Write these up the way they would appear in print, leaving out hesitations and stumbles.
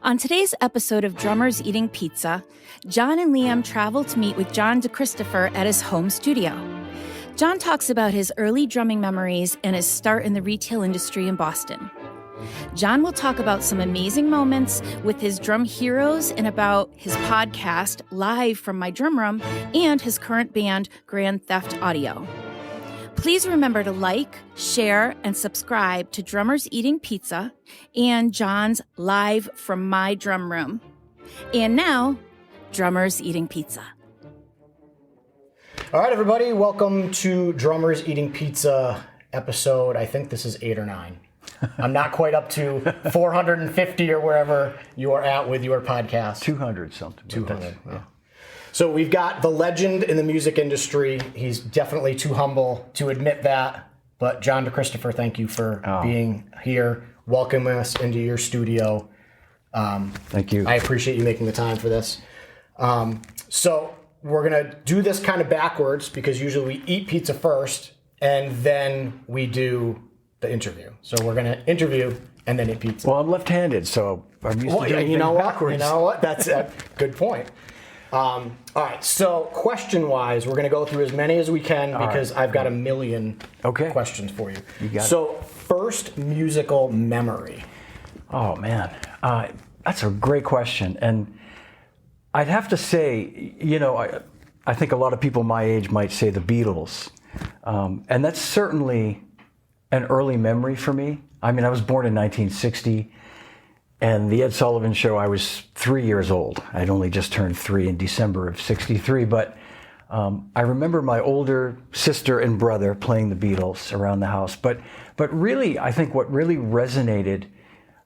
On today's episode of Drummers Eating Pizza, John and Liam travel to meet with John dechristopher at his home studio. John talks about his early drumming memories and his start in the retail industry in Boston. John will talk about some amazing moments with his drum heroes and about his podcast, Live from My Drum Room, and his current band, Grand Theft Audio. Please remember to like, share, and subscribe to Drummers Eating Pizza and John's Live from My Drum Room. And now, Drummers Eating Pizza. All right, everybody, welcome to Drummers Eating Pizza episode. I think this is 8 or 9. I'm not quite up to 450 or wherever you are at with your podcast. 200 something. 200, yeah. So we've got the legend in the music industry. He's definitely too humble to admit that. But John dechristopher, thank you for being here, welcoming us into your studio. Thank you. I appreciate you making the time for this. So we're going to do this kind of backwards because usually we eat pizza first and then we do the interview. So we're going to interview and then eat pizza. Well, I'm left-handed, so I'm used to doing things backwards. You know what? That's a good point. All right, so question-wise, we're going to go through as many as we can because I've got a million questions for you. You got it. First musical memory. Oh, man. That's a great question. And I'd have to say, you know, I think a lot of people my age might say the Beatles. And that's certainly an early memory for me. I mean, I was born in 1960. And the Ed Sullivan Show, I was 3 years old. I'd only just turned 3 in December of '63. But I remember my older sister and brother playing the Beatles around the house. But really, I think what really resonated,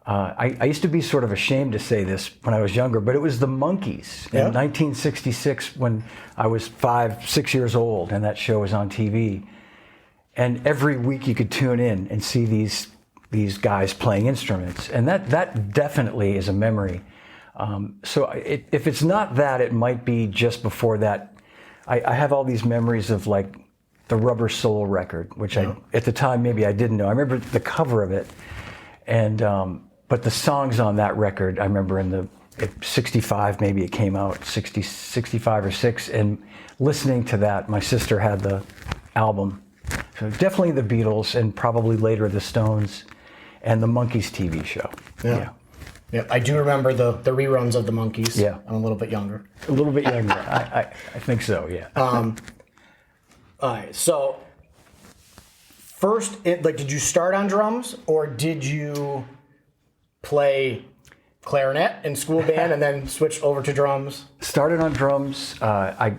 I used to be sort of ashamed to say this when I was younger, but it was the Monkees in 1966 when I was 5, 6 years old, and that show was on TV. And every week you could tune in and see these guys playing instruments. And that definitely is a memory. If it's not that, it might be just before that. I have all these memories of like the Rubber Soul record, which I, at the time, maybe I didn't know. I remember the cover of it. And, but the songs on that record, I remember in at 65, maybe it came out, 65 or 6, and listening to that, my sister had the album. So definitely the Beatles and probably later the Stones. And the Monkees TV show. Yeah. I do remember the reruns of the Monkees. Yeah. I'm a little bit younger. A little bit younger. I think so, yeah. All right. So first, did you start on drums or did you play clarinet in school band and then switch over to drums? Started on drums. I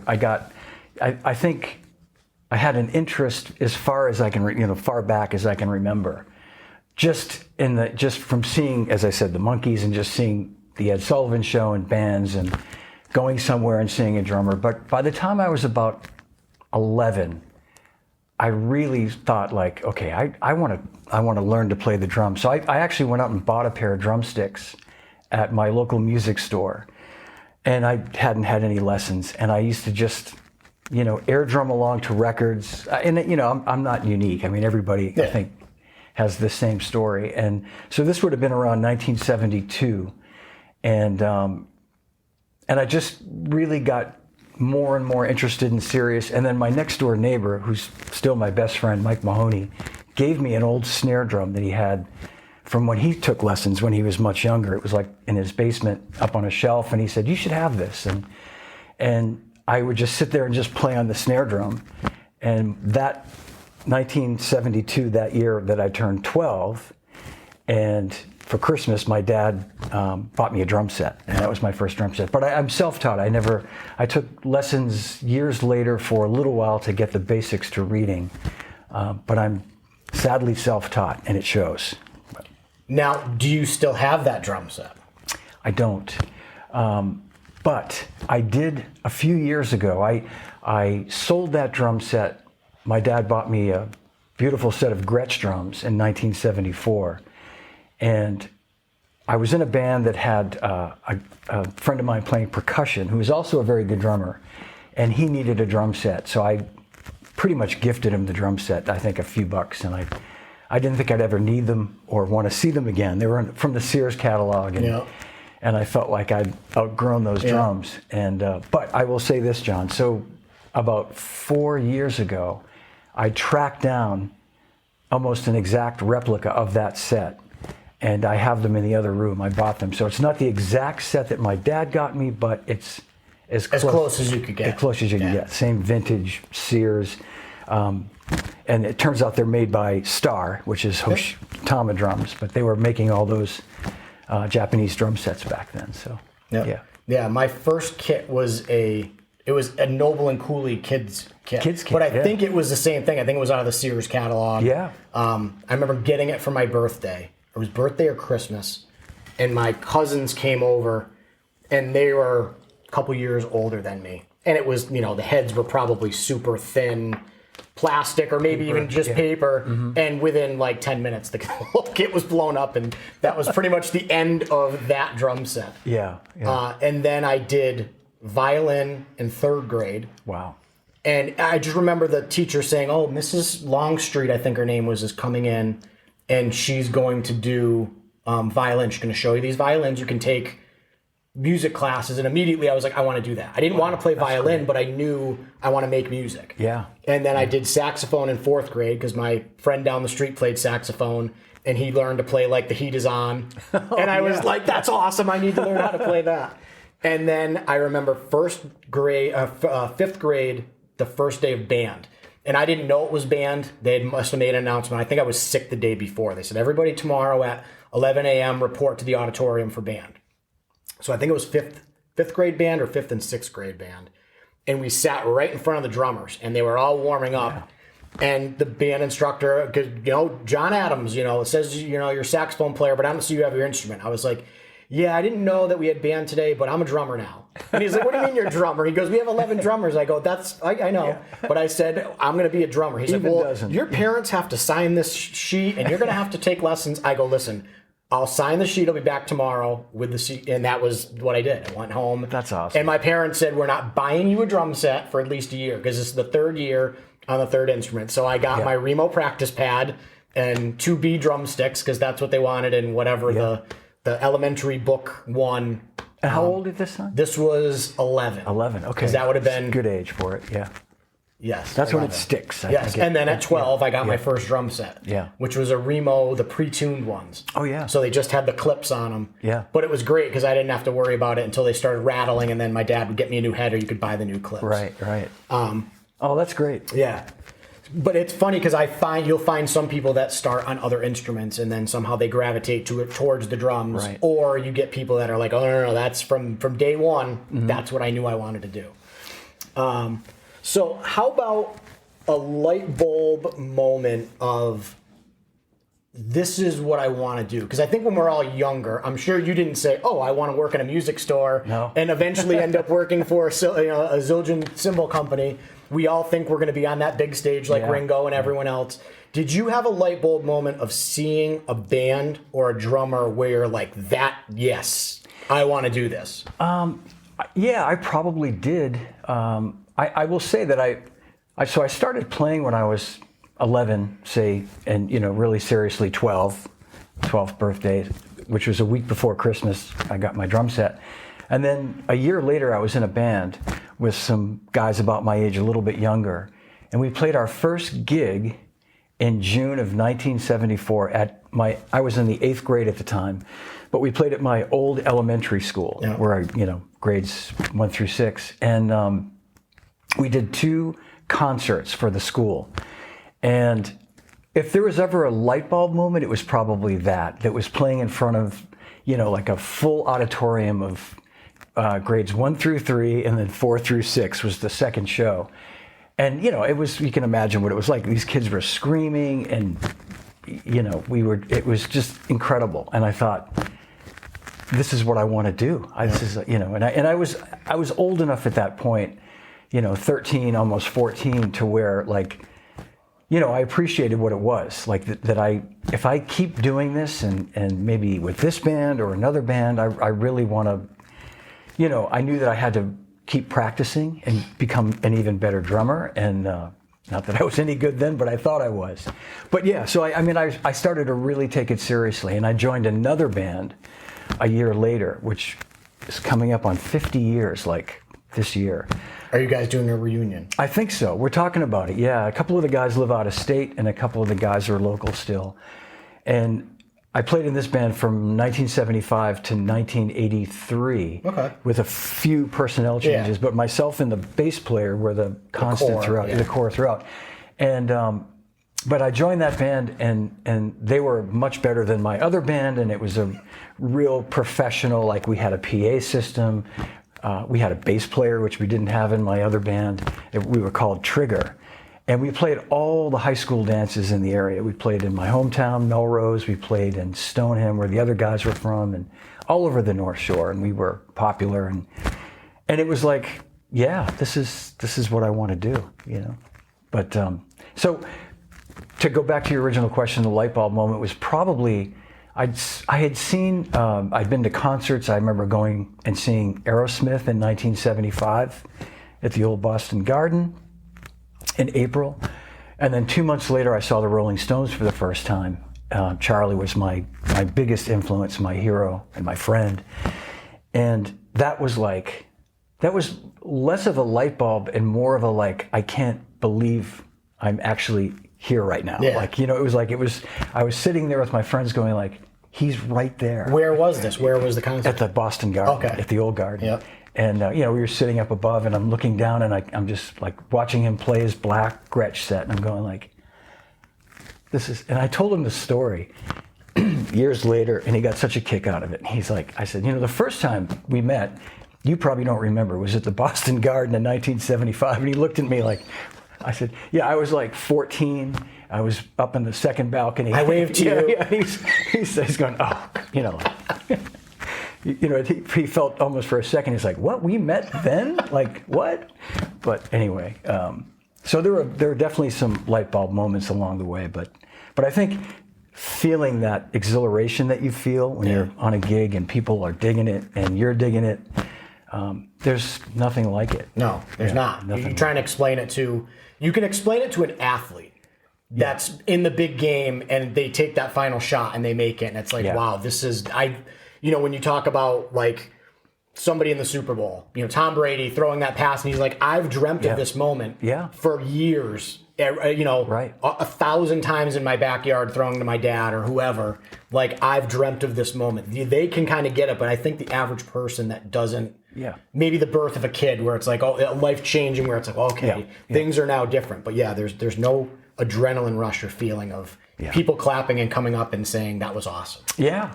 think I had an interest as far as I can, far back as I can remember. Just from seeing, as I said, the Monkees and just seeing the Ed Sullivan Show and bands and going somewhere and seeing a drummer. But by the time I was about 11, I really thought like, okay, I want to learn to play the drums. So I actually went out and bought a pair of drumsticks at my local music store, and I hadn't had any lessons. And I used to just, air drum along to records. And I'm not unique. I mean, everybody I think has the same story. And so this would have been around 1972. And I just really got more and more interested and serious. And then my next door neighbor, who's still my best friend, Mike Mahoney, gave me an old snare drum that he had from when he took lessons when he was much younger. It was like in his basement up on a shelf. And he said, you should have this. And I would just sit there and just play on the snare drum. And that 1972, that year that I turned 12, and for Christmas, my dad bought me a drum set, and that was my first drum set. But I'm self-taught. I took lessons years later for a little while to get the basics to reading, but I'm sadly self-taught, and it shows. Now, do you still have that drum set? I don't, but I did a few years ago. I sold that drum set. My dad bought me a beautiful set of Gretsch drums in 1974. And I was in a band that had a friend of mine playing percussion, who was also a very good drummer. And he needed a drum set. So I pretty much gifted him the drum set, I think a few bucks. And I didn't think I'd ever need them or want to see them again. They were from the Sears catalog. And, and I felt like I'd outgrown those drums. And but I will say this, John. So about 4 years ago, I tracked down almost an exact replica of that set, and I have them in the other room. I bought them, so it's not the exact set that my dad got me, but it's as close as you could get. As close as you can get. Same vintage Sears. And it turns out they're made by Star, which is Tama drums, but they were making all those Japanese drum sets back then. So yeah. My first kit was a Noble and Cooley kids kit. But I think it was the same thing. I think it was out of the Sears catalog. Yeah. I remember getting it for my birthday. It was birthday or Christmas, and my cousins came over, and they were a couple years older than me, and it was, the heads were probably super thin plastic or maybe even just paper, and within like 10 minutes the whole kit was blown up, and that was pretty much the end of that drum set. And then I did violin in 3rd grade. Wow. And I just remember the teacher saying, "Oh, Mrs. Longstreet, I think her name was, is coming in, and she's going to do violin. She's going to show you these violins. You can take music classes." And immediately I was like, I want to do that. I didn't want to play violin, but I knew I want to make music. Yeah. And then I did saxophone in 4th grade because my friend down the street played saxophone, and he learned to play like The Heat Is On. And I was like, that's awesome. I need to learn how to play that. And then I remember 5th grade, the first day of band. And I didn't know it was band. They must have made an announcement. I think I was sick the day before. They said, everybody tomorrow at 11 a.m. report to the auditorium for band. So I think it was fifth grade band or 5th and 6th grade band. And we sat right in front of the drummers, and they were all warming up. Yeah. And the band instructor, because, John Adams, says, you're a saxophone player, but I don't see you have your instrument. I was like, yeah, I didn't know that we had band today, but I'm a drummer now. And he's like, what do you mean you're a drummer? He goes, we have 11 drummers. I go, I know. Yeah. But I said, I'm going to be a drummer. He's like, well, your parents have to sign this sheet, and you're going to have to take lessons. I go, listen, I'll sign the sheet. I'll be back tomorrow with the sheet. And that was what I did. I went home. That's awesome. And my parents said, we're not buying you a drum set for at least a year, because this is the 3rd year on the 3rd instrument. So I got my Remo practice pad and 2B drumsticks, because that's what they wanted, and whatever the elementary book one. And how old is this son? This was 11. 11, okay. Because that would have been... Good age for it, yeah. Yes. That's 11. When it sticks. Yes, and then at 12, I got my first drum set. Yeah. Which was a Remo, the pre-tuned ones. Oh, yeah. So they just had the clips on them. Yeah. But it was great, because I didn't have to worry about it until they started rattling, and then my dad would get me a new head, or you could buy the new clips. Right. Oh, that's great. Yeah. But it's funny, because you'll find some people that start on other instruments, and then somehow they gravitate towards the drums. Right. Or you get people that are like, oh, no, that's from day one. Mm-hmm. That's what I knew I wanted to do. So how about a light bulb moment of, this is what I want to do? Because I think when we're all younger, I'm sure you didn't say, oh, I want to work in a music store, and eventually end up working for a Zildjian cymbal company. We all think we're going to be on that big stage like Ringo and everyone else. Did you have a light bulb moment of seeing a band or a drummer where you're like, yes, I want to do this? Yeah, I probably did. I will say that I started playing when I was 11, say, and really seriously 12th birthday, which was a week before Christmas. I got my drum set. And then a year later, I was in a band with some guys about my age, a little bit younger. And we played our first gig in June of 1974 I was in the 8th grade at the time, but we played at my old elementary school where grades 1 through 6. And we did 2 concerts for the school. And if there was ever a light bulb moment, it was probably that was playing in front of, like a full auditorium of grades 1 through 3, and then 4 through 6 was the second show. And, it was, you can imagine what it was like. These kids were screaming, and, it was just incredible. And I thought, this is what I want to do. I was old enough at that point, 13, almost 14, to where, like, I appreciated what it was. Like that if I keep doing this, and maybe with this band or another band, I really want to, I knew that I had to keep practicing and become an even better drummer. And not that I was any good then, but I thought I was. But yeah, so I started to really take it seriously, and I joined another band a year later, which is coming up on 50 years, like this year. Are you guys doing a reunion? I think so. We're talking about it. Yeah, a couple of the guys live out of state, and a couple of the guys are local still. And I played in this band from 1975 to 1983, with a few personnel changes, but myself and the bass player were the constant throughout, the core throughout. And but I joined that band, and they were much better than my other band, and it was a real professional. Like, we had a PA system, we had a bass player, which we didn't have in my other band. We were called Trigger. And we played all the high school dances in the area. We played in my hometown, Melrose. We played in Stoneham, where the other guys were from, and all over the North Shore. And we were popular. And it was like, yeah, this is what I want to do, you know. But so to go back to your original question, the light bulb moment was probably I had seen I'd been to concerts. I remember going and seeing Aerosmith in 1975 at the old Boston Garden in April, and then 2 months later I saw the Rolling Stones for the first time. Charlie was my biggest influence, my hero, and my friend, and that was less of a light bulb and more of a, like, I can't believe I'm actually here right now. Yeah. Like, you know, I was sitting there with my friends going, like, he's right there. Where was this? Where was the concert? At the Boston Garden, at the old Garden. Yep. And, you know, we were sitting up above, and I'm looking down, and I'm just, like, watching him play his Black Gretsch set, and I'm going, like, and I told him the story years later, and he got such a kick out of it. And he's like, I said, you know, the first time we met, you probably don't remember, was at the Boston Garden in 1975. And he looked at me like, I said, yeah, I was like 14. I was up in the second balcony. I waved to you. Yeah, he's going, oh, you know. You know, he felt almost for a second, he's like, what, we met then? Like, what? But anyway, so there were definitely some light bulb moments along the way, but I think feeling that exhilaration that you feel when you're on a gig and people are digging it and you're digging it, there's nothing like it. No, there's not. You're trying to explain it to, you can explain it to an athlete that's in the big game, and they take that final shot and they make it, and it's like, wow, this is, you know, when you talk about, like, somebody in the Super Bowl, you know, Tom Brady throwing that pass, and he's like, I've dreamt of this moment for years, you know, 1,000 times in my backyard throwing to my dad or whoever. Like, I've dreamt of this moment. They can kind of get it, but I think the average person that doesn't, maybe the birth of a kid where it's like, oh, life-changing, where it's like, okay, things are now different. But yeah, there's no adrenaline rush or feeling of people clapping and coming up and saying, that was awesome. Yeah.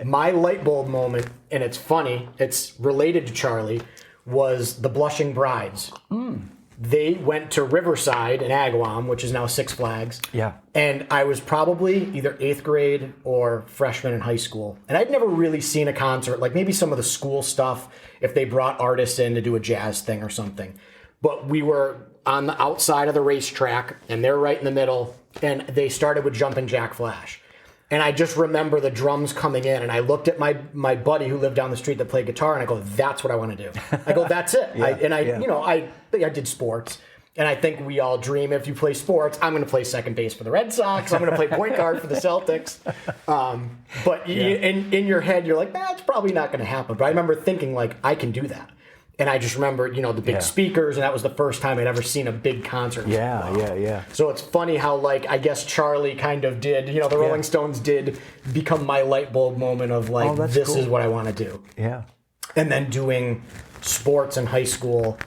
My light bulb moment, and it's funny, it's related to Charlie, was the Blushing Brides. They went to Riverside in Agawam, which is now Six Flags. Yeah. And I was probably either 8th grade or freshman in high school. And I'd never really seen a concert, like maybe some of the school stuff, if they brought artists in to do a jazz thing or something. But we were on the outside of the racetrack, and they're right in the middle, and they started with Jumpin' Jack Flash. And I just remember the drums coming in, and I looked at my buddy who lived down the street that played guitar, and I go, that's what I want to do. I go, that's it. You know, I did sports, and I think we all dream, if you play sports, I'm going to play second base for the Red Sox, I'm going to play point guard for the Celtics. But in your head, you're like, that's probably not going to happen. But I remember thinking, like, I can do that. And I just remember, you know, the big speakers, and that was the first time I'd ever seen a big concert. Yeah. So it's funny how, like, I guess Charlie kind of did, you know, the Rolling Stones did become my light bulb moment of, like, this is what I want to do. Yeah. And then doing sports in high school,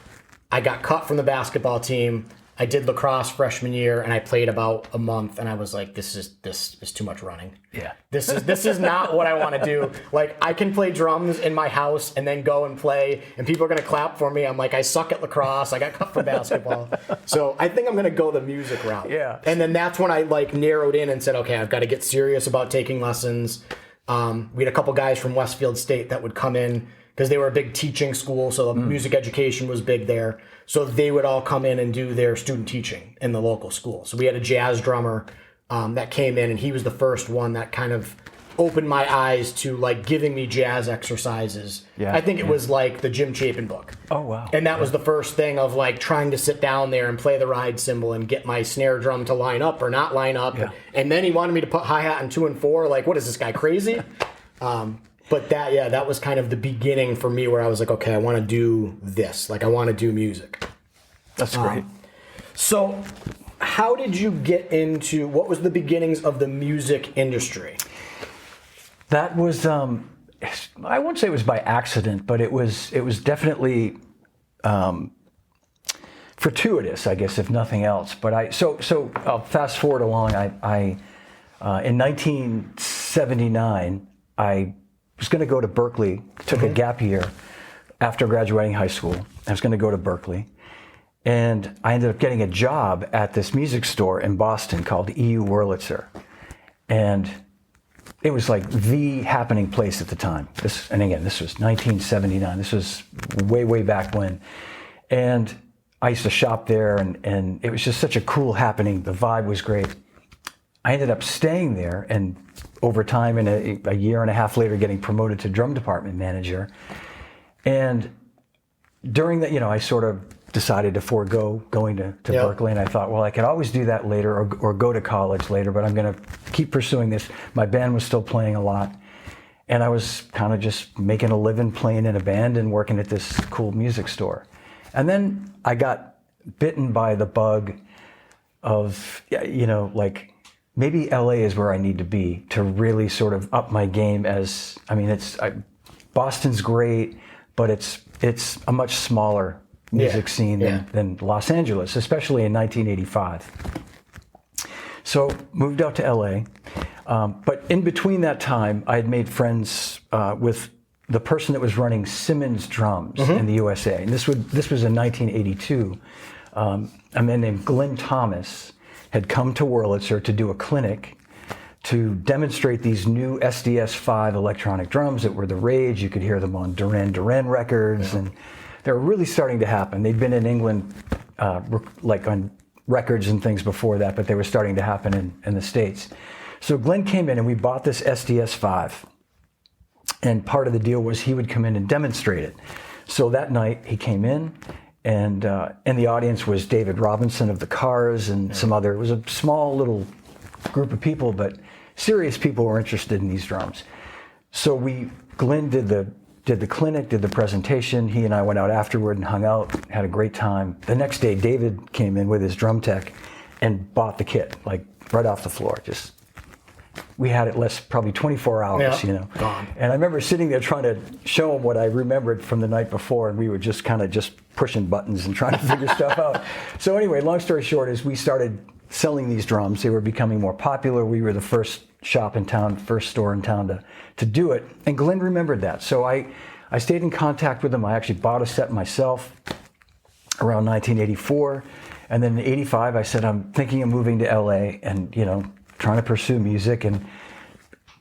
I got cut from the basketball team. I did lacrosse freshman year, and I played about a month, and I was like, this is too much running. Yeah. This is not what I want to do. Like, I can play drums in my house and then go and play, and people are going to clap for me. I'm like, I suck at lacrosse. I got cut from basketball. So I think I'm going to go the music route. Yeah. And then that's when I, like, narrowed in and said, okay, I've got to get serious about taking lessons. We had a couple guys from Westfield State that would come in, because they were a big teaching school, so the music education was big there. So they would all come in and do their student teaching in the local school. So we had a jazz drummer that came in, and he was the first one that kind of opened my eyes to, like, giving me jazz exercises. Yeah, I think it was like the Jim Chapin book. Oh, wow. And that was the first thing of, like, trying to sit down there and play the ride cymbal and get my snare drum to line up or not line up. Yeah. And then he wanted me to put hi-hat in 2 and 4. Like, what is this guy, crazy? But that was kind of the beginning for me where I was like, okay, I want to do this. Like, I want to do music. That's great. So how did you get into, what was the beginnings of the music industry? That was, I won't say it was by accident, but it was definitely fortuitous, I guess, if nothing else. But so I'll fast forward along. In 1979, I was going to go to Berkeley, took a gap year after graduating high school. I was going to go to Berkeley. And I ended up getting a job at this music store in Boston called EU Wurlitzer. And it was like the happening place at the time. This was 1979. This was way, way back when. And I used to shop there, and it was just such a cool happening. The vibe was great. I ended up staying there, and over time, and a year and a half later, getting promoted to drum department manager. And during that, I sort of decided to forego going to Berkeley, and I thought, well, I could always do that later or go to college later, but I'm going to keep pursuing this. My band was still playing a lot, and I was kind of just making a living playing in a band and working at this cool music store. And then I got bitten by the bug of, like, maybe LA is where I need to be to really sort of up my game. Boston's great, but it's a much smaller music scene than Los Angeles, especially in 1985. So moved out to LA. But in between that time, I had made friends with the person that was running Simmons Drums in the USA. And this was in 1982. A man named Glyn Thomas had come to Wurlitzer to do a clinic to demonstrate these new SDS-5 electronic drums that were the rage. You could hear them on Duran Duran records, and they were really starting to happen. They'd been in England, like on records and things before that, but they were starting to happen in the States. So Glenn came in, and we bought this SDS-5. And part of the deal was he would come in and demonstrate it. So that night he came in, and the audience was David Robinson of the Cars and some other. It was a small little group of people, but serious people were interested in these drums. So Glenn did the clinic, did the presentation. He and I went out afterward and hung out, had a great time. The next day, David came in with his drum tech and bought the kit, like right off the floor. We had it probably 24 hours, Gone. And I remember sitting there trying to show him what I remembered from the night before, and we were just kind of pushing buttons and trying to figure stuff out. So anyway, long story short is we started selling these drums. They were becoming more popular. We were the first shop in town, first store in town to do it. And Glenn remembered that. So I stayed in contact with him. I actually bought a set myself around 1984. And then in 85, I said, I'm thinking of moving to LA and, trying to pursue music. And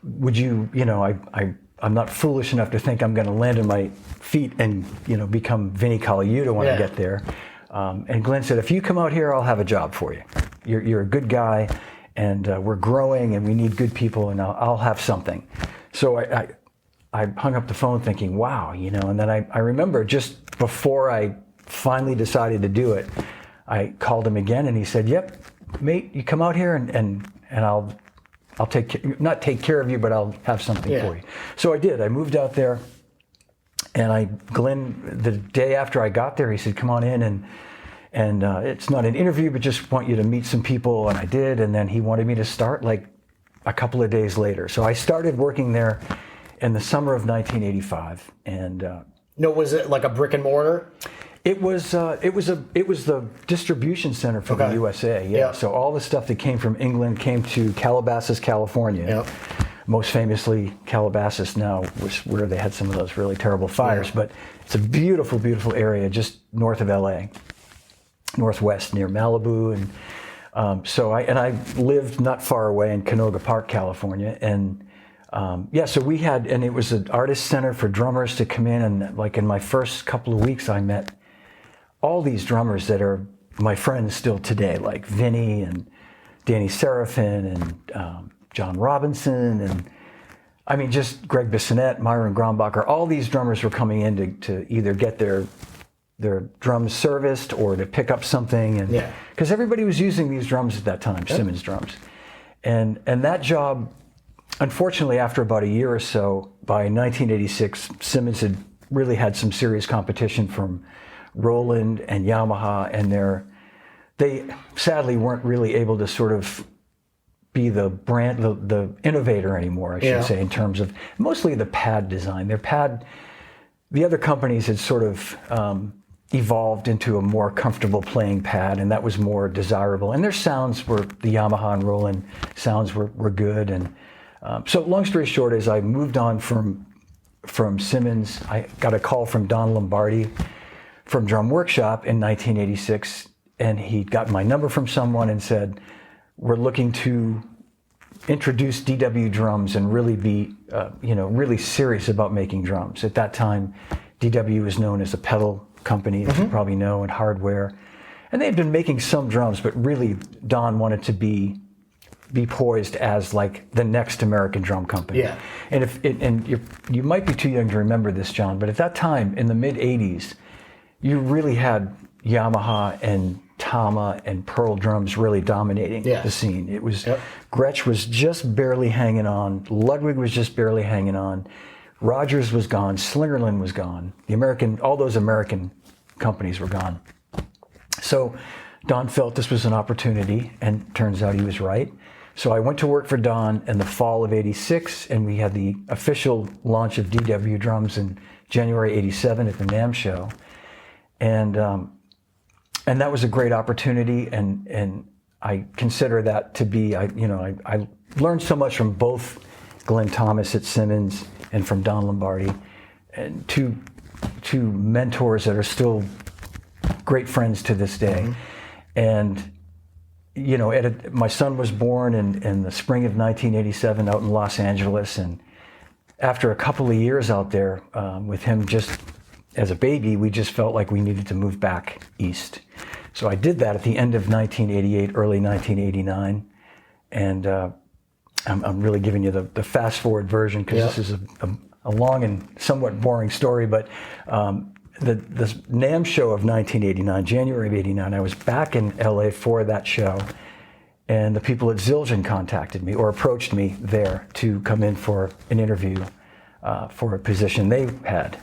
would you, I'm not foolish enough to think I'm going to land on my feet and, become Vinnie Colaiuta when I get there. And Glenn said, if you come out here, I'll have a job for you. You're a good guy, and we're growing, and we need good people, and I'll have something. So I hung up the phone thinking, wow, and then I remember just before I finally decided to do it, I called him again, and he said, yep, mate, you come out here, and I'll not take care of you, but I'll have something for you. So I did. I moved out there, and Glenn, the day after I got there, he said, come on in, and it's not an interview, but just want you to meet some people, and I did, and then he wanted me to start like a couple of days later. So I started working there in the summer of 1985, and was it like a brick and mortar? It was the distribution center for the USA. Yeah. So all the stuff that came from England came to Calabasas, California. Yep. Most famously, Calabasas now was where they had some of those really terrible fires. But it's a beautiful, beautiful area just north of LA, northwest near Malibu, and so I lived not far away in Canoga Park, California, and so we had, and it was an artist center for drummers to come in, and like in my first couple of weeks, I met all these drummers that are my friends still today, like Vinny and Danny Serafin and John Robinson, and I mean, just Greg Bissonette, Myron Grombacher, all these drummers were coming in to either get their drums serviced or to pick up something, and because everybody was using these drums at that time, Simmons Drums, and that job unfortunately, after about a year or so, by 1986, Simmons had really had some serious competition from Roland and Yamaha, and they sadly weren't really able to sort of be the brand, the innovator anymore, I should say, in terms of mostly the pad design. The other companies had sort of evolved into a more comfortable playing pad, and that was more desirable. And their sounds the Yamaha and Roland sounds were good. And so long story short is I moved on from Simmons. I got a call from Don Lombardi from Drum Workshop in 1986, and he got my number from someone and said, we're looking to introduce DW drums and really be, really serious about making drums. At that time, DW was known as a pedal company, as you probably know, and hardware. And they had been making some drums, but really Don wanted to be poised as like the next American drum company. Yeah. And you might be too young to remember this, John, but at that time, in the mid-'80s, you really had Yamaha and Tama and Pearl drums really dominating the scene. It was Gretsch was just barely hanging on. Ludwig was just barely hanging on. Rogers was gone. Slingerland was gone. All those American companies were gone. So Don felt this was an opportunity, and turns out he was right. So I went to work for Don in the fall of '86, and we had the official launch of DW drums in January '87 at the NAMM show. And that was a great opportunity, and I consider that to be, I learned so much from both Glyn Thomas at Simmons and from Don Lombardi, and two mentors that are still great friends to this day. And my son was born in the spring of 1987 out in Los Angeles, and after a couple of years out there with him just as a baby, we just felt like we needed to move back east. So I did that at the end of 1988, early 1989, and I'm really giving you the fast forward version because this is a long and somewhat boring story, but the NAMM show of 1989, January of '89, I was back in LA for that show, and the people at Zildjian contacted me or approached me there to come in for an interview for a position they had.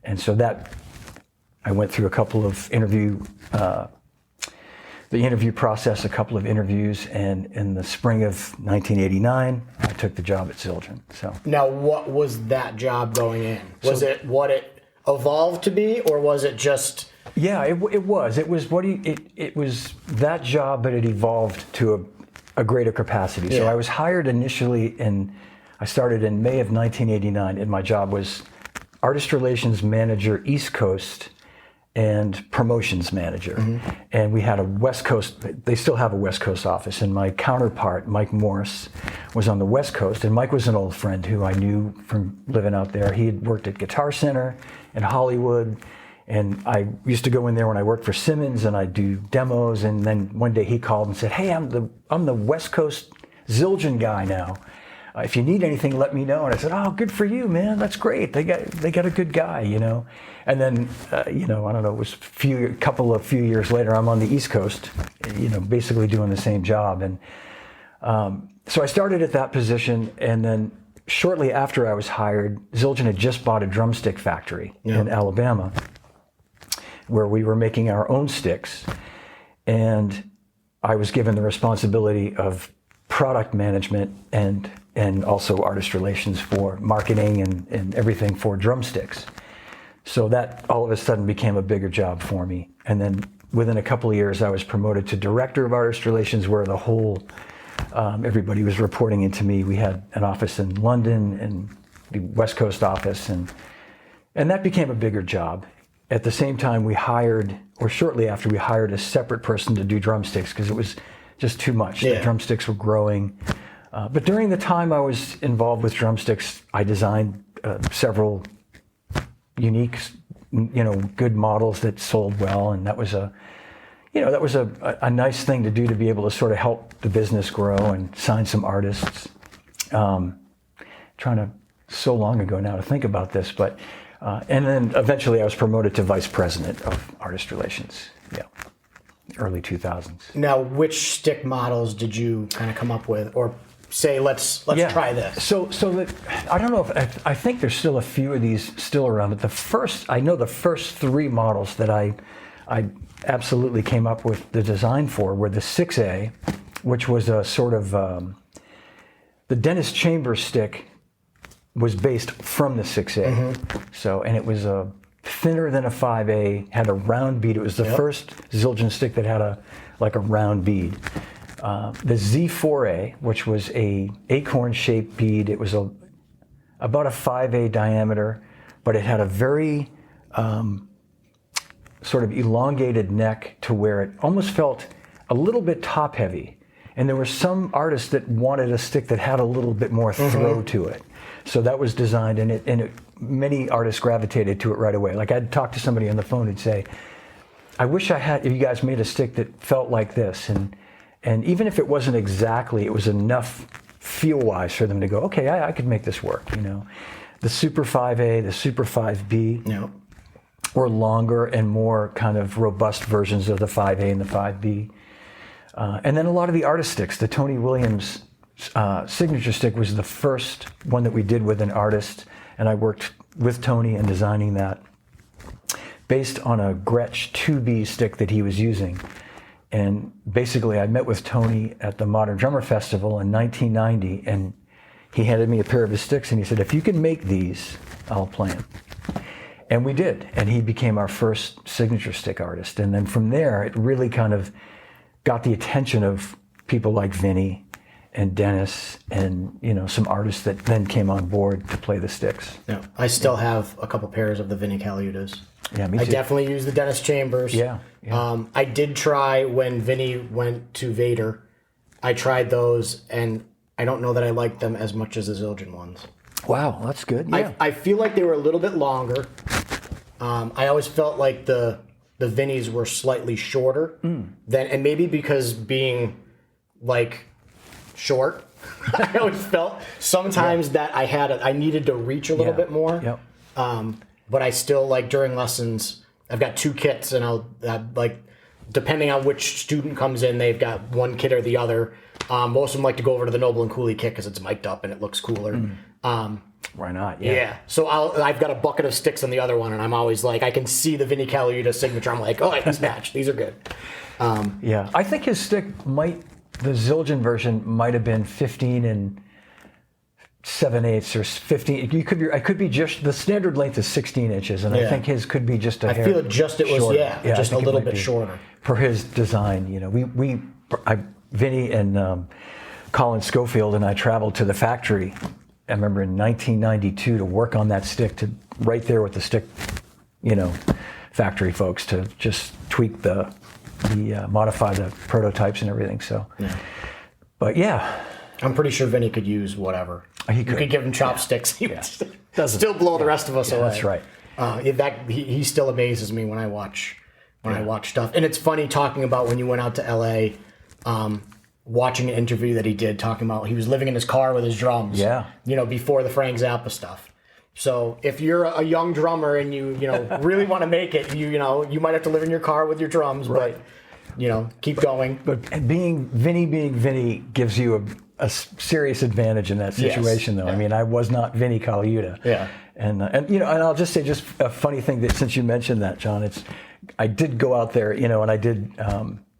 And so I went through a couple of the interview process, a couple of interviews, and in the spring of 1989, I took the job at Zildjian. So now, what was that job going in? Was it what it evolved to be, or was it just? Yeah, it was. It was it was that job, but it evolved to a greater capacity. So I was hired initially I started in May of 1989, and my job was Artist Relations Manager East Coast and Promotions Manager. And we had a West Coast, they still have a West Coast office, and my counterpart, Mike Morris, was on the West Coast, and Mike was an old friend who I knew from living out there. He had worked at Guitar Center in Hollywood, and I used to go in there when I worked for Simmons, and I'd do demos, and then one day he called and said, "Hey, I'm the West Coast Zildjian guy now. If you need anything, let me know." And I said, "Oh, good for you, man. That's great. They got a good guy, And then, I don't know, it was a few years later, I'm on the East Coast, basically doing the same job. And so I started at that position, and then shortly after I was hired, Zildjian had just bought a drumstick factory in Alabama, where we were making our own sticks, and I was given the responsibility of product management and also artist relations for marketing and everything for drumsticks. So that all of a sudden became a bigger job for me. And then within a couple of years, I was promoted to director of artist relations, where the whole, everybody was reporting into me. We had an office in London and the West Coast office, and that became a bigger job. At the same time, shortly after, we hired a separate person to do drumsticks because it was just too much. The drumsticks were growing. But during the time I was involved with drumsticks, I designed several unique, good models that sold well, and that was a nice thing to do, to be able to sort of help the business grow and sign some artists. So long ago now to think about this, but and then eventually I was promoted to vice president of artist relations. Early 2000s. Now, which stick models did you kind of come up with, or say, let's try this? So that, I don't know if I think there's still a few of these still around. But the first 3 models that I absolutely came up with the design for were the 6A, which was a sort of the Dennis Chambers stick was based from the 6A. So, and it was thinner than a 5A, had a round bead. It was the first Zildjian stick that had a round bead. The Z4A, which was a acorn-shaped bead, it was about a 5A diameter, but it had a very sort of elongated neck to where it almost felt a little bit top-heavy. And there were some artists that wanted a stick that had a little bit more throw to it. So that was designed, and many artists gravitated to it right away. Like I'd talk to somebody on the phone and say, I wish if you guys made a stick that felt like this. And even if it wasn't exactly, it was enough feel-wise for them to go, okay, I could make this work, you know. The Super 5A, the Super 5B were longer and more kind of robust versions of the 5A and the 5B. And then a lot of the artist sticks. The Tony Williams signature stick was the first one that we did with an artist, and I worked with Tony in designing that based on a Gretsch 2B stick that he was using. And basically I met with Tony at the Modern Drummer Festival in 1990, and he handed me a pair of his sticks and he said, if you can make these, I'll play them. And we did, and he became our first signature stick artist. And then from there, it really kind of got the attention of people like Vinny and Dennis and, you know, some artists that then came on board to play the sticks. Yeah, I still have a couple pairs of the Vinny Caliutas. Yeah, me too. I definitely use the Dennis Chambers. Yeah. I did try when Vinny went to Vader. I tried those, and I don't know that I liked them as much as the Zildjian ones. Wow, that's good. Yeah. I feel like they were a little bit longer. I always felt like the Vinnies were slightly shorter than, and maybe because being like short, I always felt sometimes that I needed to reach a little bit more. Yep. But I still, like, during lessons, I've got 2 kits, and I'll like, depending on which student comes in, they've got one kit or the other. Most of them like to go over to the Noble and Cooley kit because it's mic'd up and it looks cooler. Why not? Yeah. So I've got a bucket of sticks on the other one, and I'm always like, I can see the Vinny Caliuta signature. I'm like, oh, these match. These are good. Yeah. I think his stick the Zildjian version might have been 15 and 7/8 or 15. I could be just, the standard length is 16 inches, and I think his could be just a hair. I feel just it was shorter. just a little bit shorter for his design. You know, Vinny and Colin Schofield and I traveled to the factory. I remember in 1992 to work on that stick, to right there with the stick, you know, factory folks, to just tweak modify the prototypes and everything. So, but yeah. I'm pretty sure Vinny could use whatever. You could give him chopsticks. He would Doesn't still blow the rest of us away. That's right. He still amazes me when I watch stuff. And it's funny talking about when you went out to LA, watching an interview that he did talking about he was living in his car with his drums. Yeah. You know, before the Frank Zappa stuff. So if you're a young drummer and you really want to make it, you might have to live in your car with your drums, right. But keep going. But being Vinny gives you a serious advantage in that situation, though. Yeah. I mean, I was not Vinny Caliuta. Yeah. And I'll just say, just a funny thing that since you mentioned that, John, I did go out there, and I did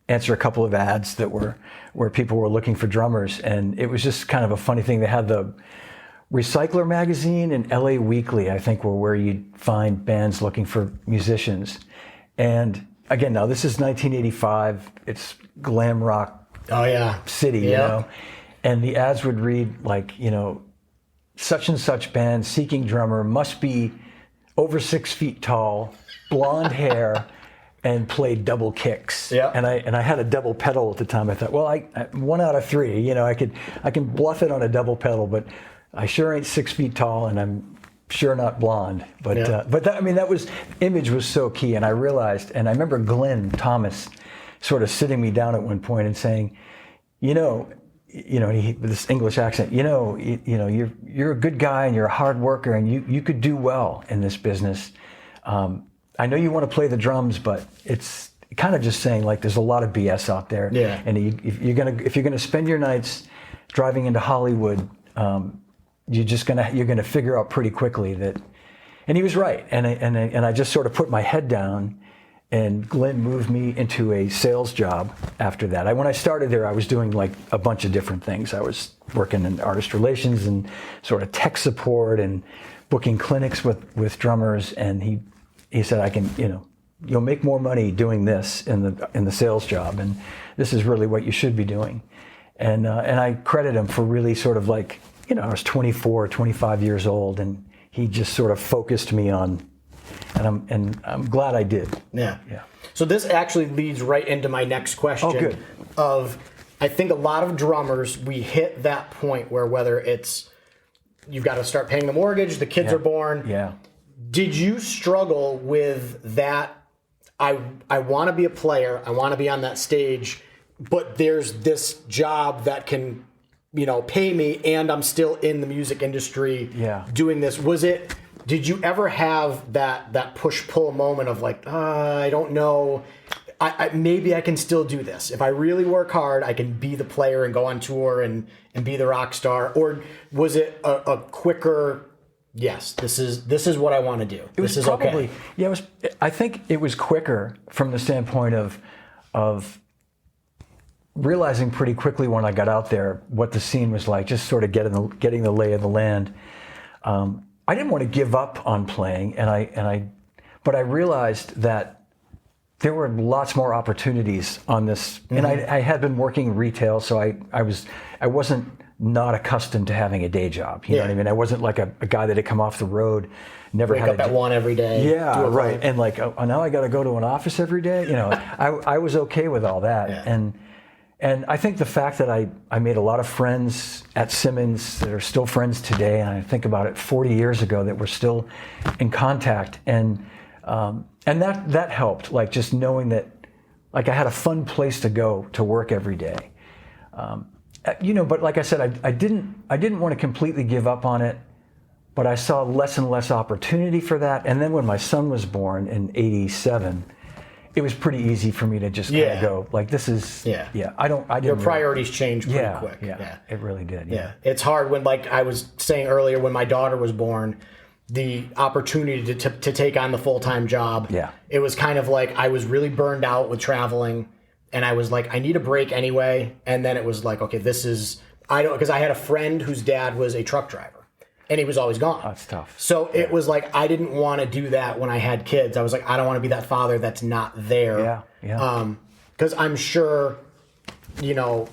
answer a couple of ads that were where people were looking for drummers, and it was just kind of a funny thing. They had the Recycler magazine and LA Weekly, I think, were where you'd find bands looking for musicians. And again, now this is 1985. It's glam rock city, you know. And the ads would read like, such and such band seeking drummer, must be over 6 feet tall, blonde hair, and play double kicks. Yeah. And I had a double pedal at the time. I thought, well, I 1 out of 3, I can bluff it on a double pedal, but I sure ain't 6 feet tall, and I'm sure not blonde. But that was, image was so key. And I realized, and I remember Glyn Thomas sort of sitting me down at one point and saying, with this English accent, you're a good guy and you're a hard worker and you could do well in this business. I know you want to play the drums, but it's kind of just saying like there's a lot of BS out there. Yeah. And if you're gonna spend your nights driving into Hollywood, you're gonna figure out pretty quickly that. And he was right. And I just sort of put my head down, and Glyn moved me into a sales job after that. When I started there, I was doing like a bunch of different things. I was working in artist relations and sort of tech support and booking clinics with drummers. And he said, I can, you'll make more money doing this in the sales job, and this is really what you should be doing. And I credit him for really sort of like, I was 24, 25 years old, and he just sort of focused me on, and I'm glad I did. Yeah. So this actually leads right into my next question. Oh, good. I think a lot of drummers, we hit that point where whether it's you've got to start paying the mortgage, the kids are born. Yeah. Did you struggle with that? I want to be a player. I want to be on that stage, but there's this job that can, pay me, and I'm still in the music industry doing this. Did you ever have that push-pull moment of like, I don't know, maybe I can still do this. If I really work hard, I can be the player and go on tour and be the rock star? Or was it a quicker, yes, this is what I want to do. This is probably, okay. Yeah, I think it was quicker from the standpoint of realizing pretty quickly when I got out there what the scene was like, just sort of getting the lay of the land. I didn't want to give up on playing, but I realized that there were lots more opportunities on this, and I had been working retail, so I wasn't not accustomed to having a day job. You know what I mean? I wasn't like a guy that had come off the road, never wake had up at 1 every day. Yeah, right. And like, now I got to go to an office every day. I was okay with all that, and I think the fact that I made a lot of friends at Simmons that are still friends today, and I think about it 40 years ago that we're still in contact, and that helped, like just knowing that like I had a fun place to go to work every day. But like I said, I didn't want to completely give up on it, but I saw less and less opportunity for that. And then when my son was born in '87, it was pretty easy for me to just kind of go like, this is I didn't. Your priorities changed pretty quick. Yeah, it really did. Yeah, it's hard when, like I was saying earlier, when my daughter was born, the opportunity to take on the full-time job. Yeah, it was kind of like I was really burned out with traveling, and I was like, I need a break anyway. And then it was like, okay, because I had a friend whose dad was a truck driver. And he was always gone. That's tough. So it was like, I didn't want to do that when I had kids. I was like, I don't want to be that father that's not there. Yeah. Because I'm sure,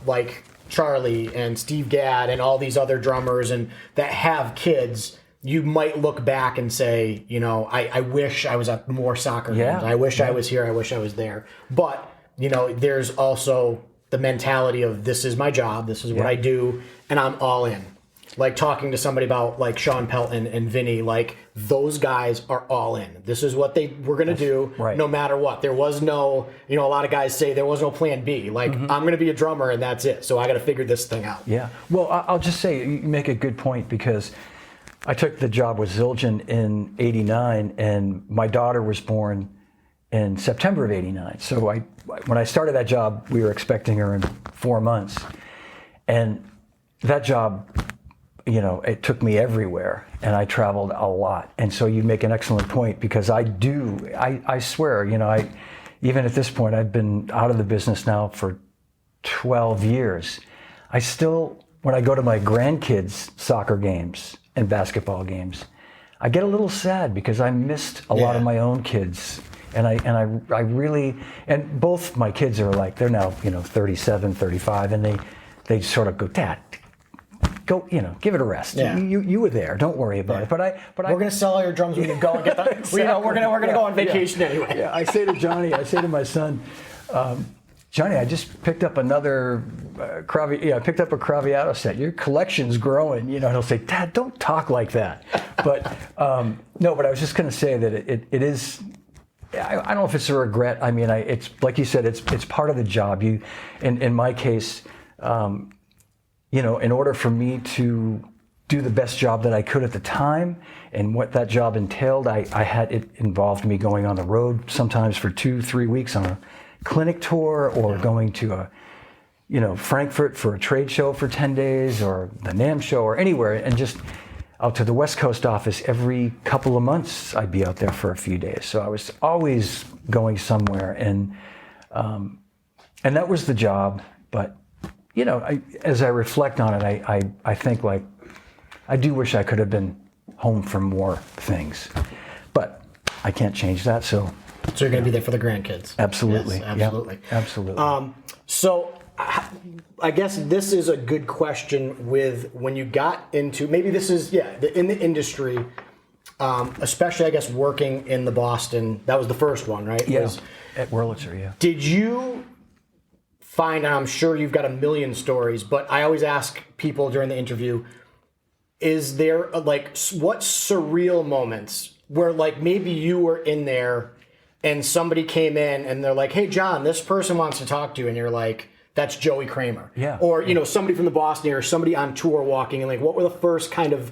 like Charlie and Steve Gadd and all these other drummers and that have kids, you might look back and say, I wish I was at more soccer games. I wish I was here. I wish I was there. But, there's also the mentality of this is my job. This is what I do. And I'm all in. Like talking to somebody about like Sean Pelton and Vinny, like those guys are all in. This is what they were going to do no matter what. There was no, a lot of guys say there was no plan B. Like I'm going to be a drummer and that's it. So I got to figure this thing out. Yeah. Well, I'll just say, you make a good point, because I took the job with Zildjian in '89 and my daughter was born in September of '89. So when I started that job, we were expecting her in 4 months. And that job, it took me everywhere, and I traveled a lot. And so you make an excellent point, because I swear, even at this point, I've been out of the business now for 12 years. I still, when I go to my grandkids' soccer games and basketball games, I get a little sad because I missed a lot of my own kids. And I really, and both my kids are like, they're now, 37, 35, and they sort of go, Dad, go, give it a rest. Yeah. You were there. Don't worry about it. But we're gonna sell all your drums when you go and get them. Exactly. We're gonna go on vacation anyway. Yeah. I say to my son, Johnny, I just picked up another I picked up a Craviotto set. Your collection's growing. And he'll say, Dad, don't talk like that. But no. But I was just gonna say that it is. I don't know if it's a regret. I mean, it's like you said, it's part of the job. In my case. In order for me to do the best job that I could at the time, and what that job entailed, it involved me going on the road sometimes for 2-3 weeks on a clinic tour, or going to Frankfurt for a trade show for 10 days, or the NAMM show, or anywhere, and just out to the West Coast office every couple of months. I'd be out there for a few days. So I was always going somewhere, and that was the job. But as I reflect on it, I think like I do wish I could have been home for more things, but I can't change that. So you're going to be there for the grandkids. Absolutely. Yes, absolutely. Yep, absolutely. So I guess this is a good question with when you got into, maybe this is, in the industry, especially I guess working in the Boston, that was the first one, right? Yeah, at Wurlitzer, yeah. Did you find, and I'm sure you've got a million stories, but I always ask people during the interview, is there what surreal moments where maybe you were in there and somebody came in and they're like, hey, John, this person wants to talk to you. And you're like, that's Joey Kramer. Yeah. Or, somebody from the Boston area, or somebody on tour walking, and what were the first kind of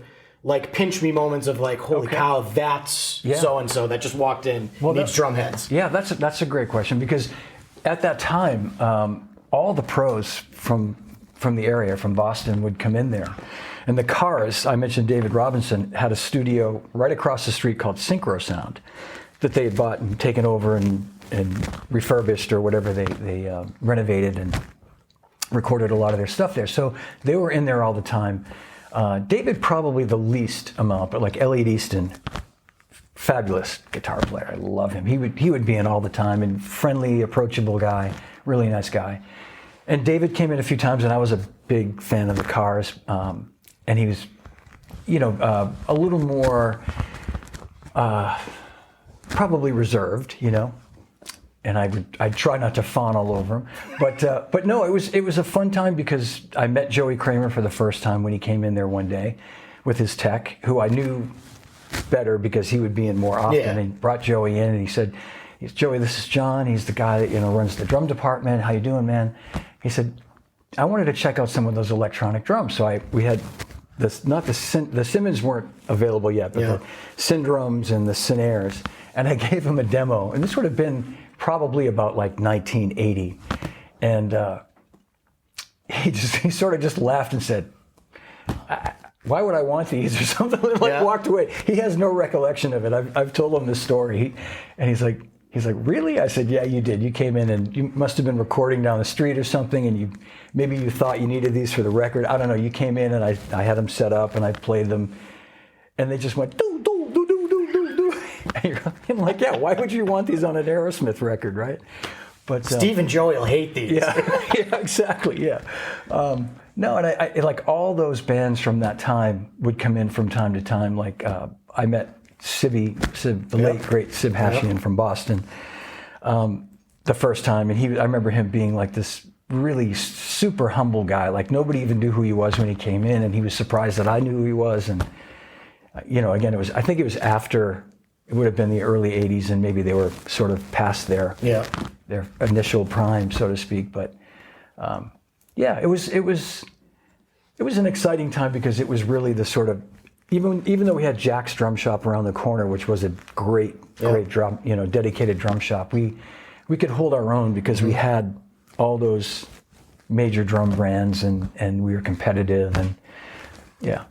pinch me moments of holy cow, that's so-and-so that just walked in, needs drum heads. Yeah, that's a great question, because at that time, all the pros from the area, from Boston, would come in there. And the Cars, I mentioned David Robinson, had a studio right across the street called Synchro Sound that they had bought and taken over and refurbished, or whatever, they renovated and recorded a lot of their stuff there. So they were in there all the time. David probably the least amount, but Elliot Easton, fabulous guitar player. I love him. He would be in all the time, and friendly, approachable guy, really nice guy. And David came in a few times, and I was a big fan of the Cars. And he was, a little more probably reserved, and I'd try not to fawn all over him, but no, it was a fun time, because I met Joey Kramer for the first time when he came in there one day with his tech, who I knew better because he would be in more often. Yeah. And he brought Joey in, and he said, Joey, this is John. He's the guy that runs the drum department. How you doing, man? He said, I wanted to check out some of those electronic drums. So we had the Simmons weren't available yet, but the Simmons Drums and the Sinaires, and I gave him a demo, and this would have been probably about 1980, and he sort of just laughed and said, why would I want these, or something, walked away. He has no recollection of it. I've told him this story, and he's like, really? I said, yeah, you did. You came in and you must have been recording down the street or something, and maybe you thought you needed these for the record. I don't know. You came in and I had them set up and I played them, and they just went do do do do do do do. And I'm like, yeah, why would you want these on an Aerosmith record, right? But Steve and Joey will hate these. Yeah, exactly. Yeah. No, and I all those bands from that time would come in from time to time. I met Sib, the late great Sib Hashian from Boston, the first time, and I remember him being this really super humble guy. Nobody even knew who he was when he came in, and he was surprised that I knew who he was. And again, I think it was after, it would have been the early '80s, and maybe they were sort of past their initial prime, so to speak. But it was an exciting time, because it was really the sort of, even though we had Jack's Drum Shop around the corner, which was a great drum, dedicated drum shop, we could hold our own, because we had all those major drum brands, and we were competitive, and it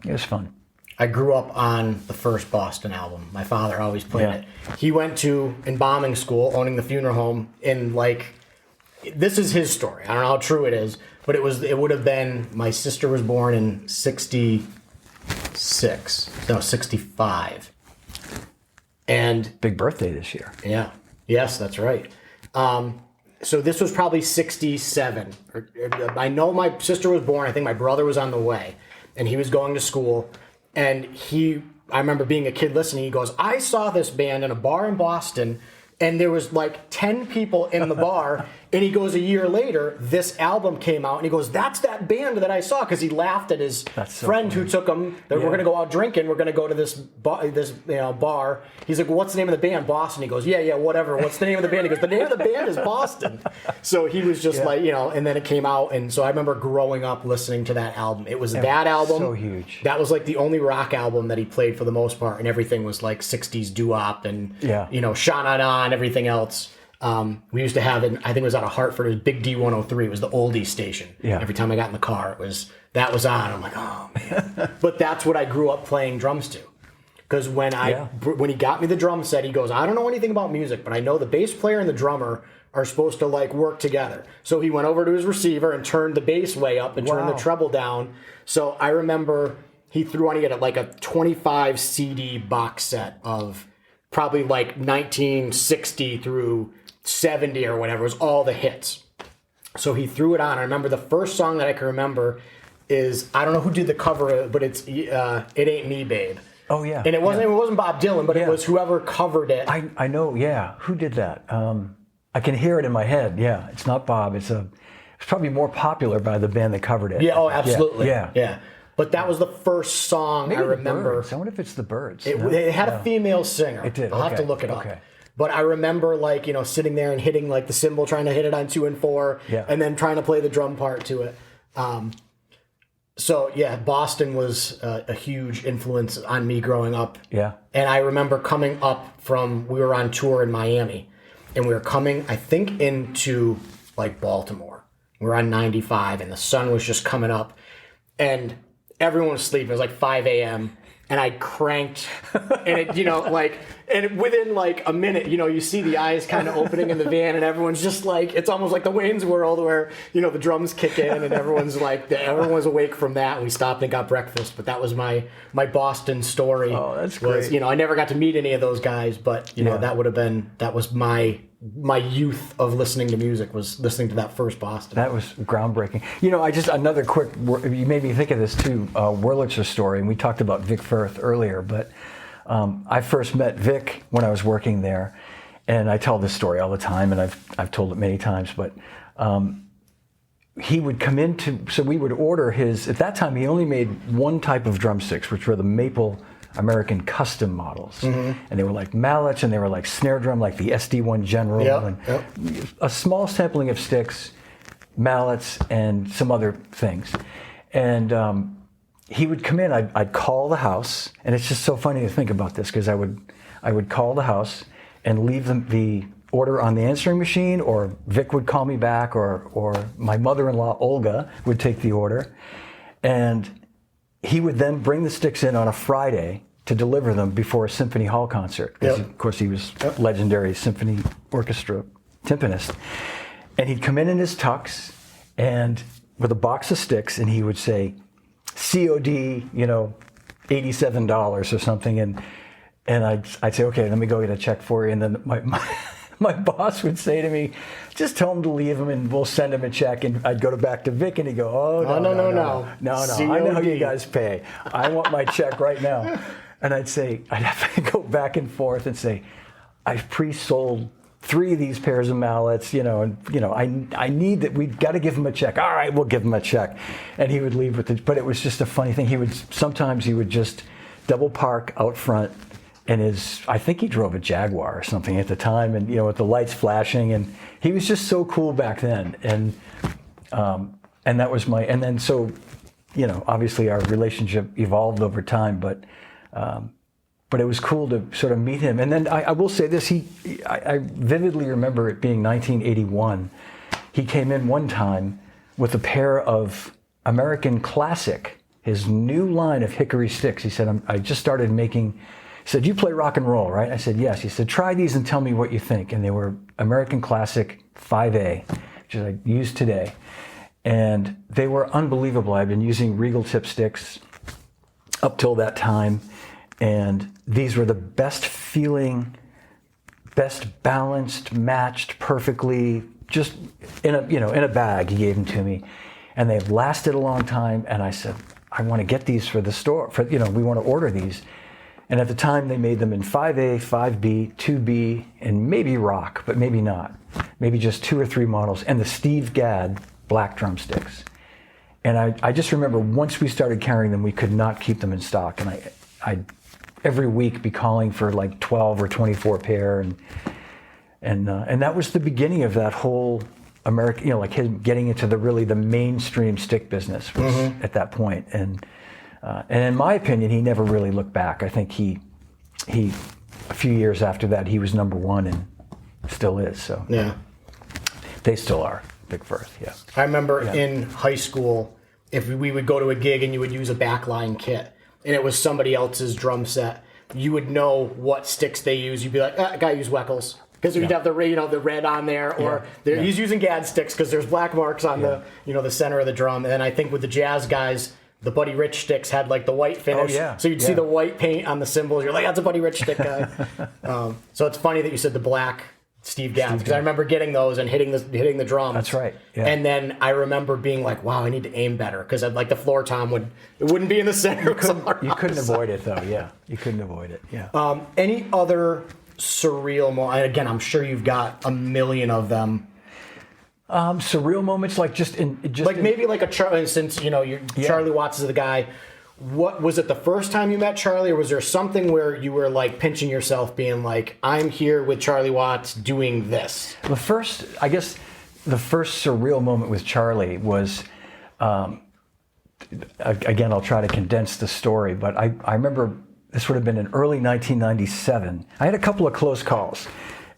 was fun. I grew up on the first Boston album. My father always played it. He went to embalming school, owning the funeral home, in this is his story. I don't know how true it is, but it would have been, my sister was born in 65. And big birthday this year. Yeah. Yes, that's right. So this was probably 67. I know my sister was born. I think my brother was on the way, and he was going to school. And I remember being a kid listening. He goes, I saw this band in a bar in Boston, and there was 10 people in the bar. And he goes, a year later, this album came out, and he goes, that's that band that I saw, because he laughed at his friend who took him. We're going to go out drinking. We're going to go to this bar. He's like, well, what's the name of the band? Boston. He goes, yeah, whatever. What's the name of the band? He goes, the name of the band is Boston. So he was just and then it came out, and so I remember growing up listening to that album. It was that album. So huge. That was the only rock album that he played for the most part, and everything was 60s doo-wop and Sha Na Na and everything else. we used to have, I think it was out of Hartford, it was Big D103. It was the oldie station. Yeah. Every time I got in the car, that was on. I'm like, oh man. But that's what I grew up playing drums to. Because when he got me the drum set, he goes, I don't know anything about music, but I know the bass player and the drummer are supposed to like work together. So he went over to his receiver and turned the bass way up and turned the treble down. So I remember he had like a 25 CD box set of probably like 1960 through 70 or whatever. It was all the hits. So he threw it on. I remember the first song that I can remember is, I don't know who did the cover, but it's It Ain't Me, Babe. Oh yeah. And it wasn't Bob Dylan, but it was whoever covered it. I know, yeah. Who did that? I can hear it in my head. Yeah, it's not Bob. It's probably more popular by the band that covered it. Yeah, oh, absolutely. Yeah. But that was the first song I remember. I wonder if it's the Birds. It had a female singer. It did. I'll have to look it up. But I remember like, sitting there and hitting like the cymbal, trying to hit it on 2 and 4, and then trying to play the drum part to it. So yeah, Boston was a huge influence on me growing up. Yeah. And I remember coming up we were on tour in Miami, and we were coming, I think, into like Baltimore. We were on 95, and the sun was just coming up, and everyone was sleeping. It was like 5 a.m. And I cranked, and it, and within like a minute, you see the eyes kind of opening in the van, and everyone's just like, it's almost like the Wayne's World where, the drums kick in, and everyone's like, everyone was awake from that. We stopped and got breakfast, but that was my Boston story. Oh, that's great. I never got to meet any of those guys, but that was my youth of listening to music, was listening to that first Boston. That was groundbreaking. Another quick, you made me think of this too, Wurlitzer story, and we talked about Vic Firth earlier, but I first met Vic when I was working there, and I tell this story all the time, and I've told it many times, but he would come so we would order at that time he only made one type of drumsticks, which were the maple American custom models. Mm-hmm. And they were like mallets, and they were like snare drum, like the SD1 General, and a small sampling of sticks, mallets, and some other things. And he would come in, I'd call the house, and it's just so funny to think about this, because I would call the house and leave the order on the answering machine, or Vic would call me back, or my mother-in-law, Olga, would take the order. And he would then bring the sticks in on a Friday to deliver them before a Symphony Hall concert. Because, of course, he was legendary symphony orchestra timpanist. And he'd come in his tux and with a box of sticks, and he would say, COD, $87 or something. And I'd say, okay, let me go get a check for you. And then my boss would say to me, just tell him to leave him and we'll send him a check. And I'd go back to Vic, and he'd go, no. I know how you guys pay. I want my check right now. And I'd have to go back and forth and say, I've pre-sold 3 of these pairs of mallets, I need that. We've got to give him a check. All right, we'll give him a check. And he would leave but it was just a funny thing. Sometimes he would just double park out front, and I think he drove a Jaguar or something at the time, and with the lights flashing, and he was just so cool back then. And that was obviously our relationship evolved over time, but it was cool to sort of meet him. And then I will say this, I vividly remember it being 1981. He came in one time with a pair of American Classic, his new line of hickory sticks. He said, I just started making, he said, you play rock and roll, right? I said, yes. He said, try these and tell me what you think. And they were American Classic 5A, which I use today. And they were unbelievable. I've been using Regal tip sticks up till that time. And these were the best feeling, best balanced, matched perfectly, just in a bag. He gave them to me, and they've lasted a long time. And I said, I want to get these for the store. We want to order these. And at the time, they made them in 5A, 5B, 2B, and maybe rock, but maybe not. Maybe just 2 or 3 models, and the Steve Gadd black drumsticks. And I just remember once we started carrying them, we could not keep them in stock. And I'd every week be calling for like 12 or 24 pair, and that was the beginning of that whole American, like him getting into the mainstream stick business was at that point. And in my opinion, he never really looked back. I think he a few years after that, he was number 1 still is. So Yeah. they still are Big Firth. Yeah. I remember in high school, if we would go to a gig and you would use a backline kit, and it was somebody else's drum set, you would know what sticks they use. You'd be like, that guy used Weckels. Because you'd have the red on there, or he's using Gad sticks because there's black marks on the the center of the drum. And then I think with the jazz guys, the Buddy Rich sticks had like the white finish. Oh, yeah. So you'd see the white paint on the cymbals. You're like, that's a Buddy Rich stick guy. So it's funny that you said the black Steve Gadd, because I remember getting those and hitting the drums. That's right. Yeah. And then I remember being like, wow, I need to aim better, because like the floor tom wouldn't be in the center. You couldn't avoid it though. Yeah, you couldn't avoid it. Yeah. Any other surreal moment? And again, I'm sure you've got a million of them. Surreal moments, like maybe like a Charlie. Since Charlie Watts is the guy. What was it? The first time you met Charlie, or was there something where you were like pinching yourself, being like, "I'm here with Charlie Watts doing this"? The first surreal moment with Charlie was, again, I'll try to condense the story, but I remember this would have been in early 1997. I had a couple of close calls.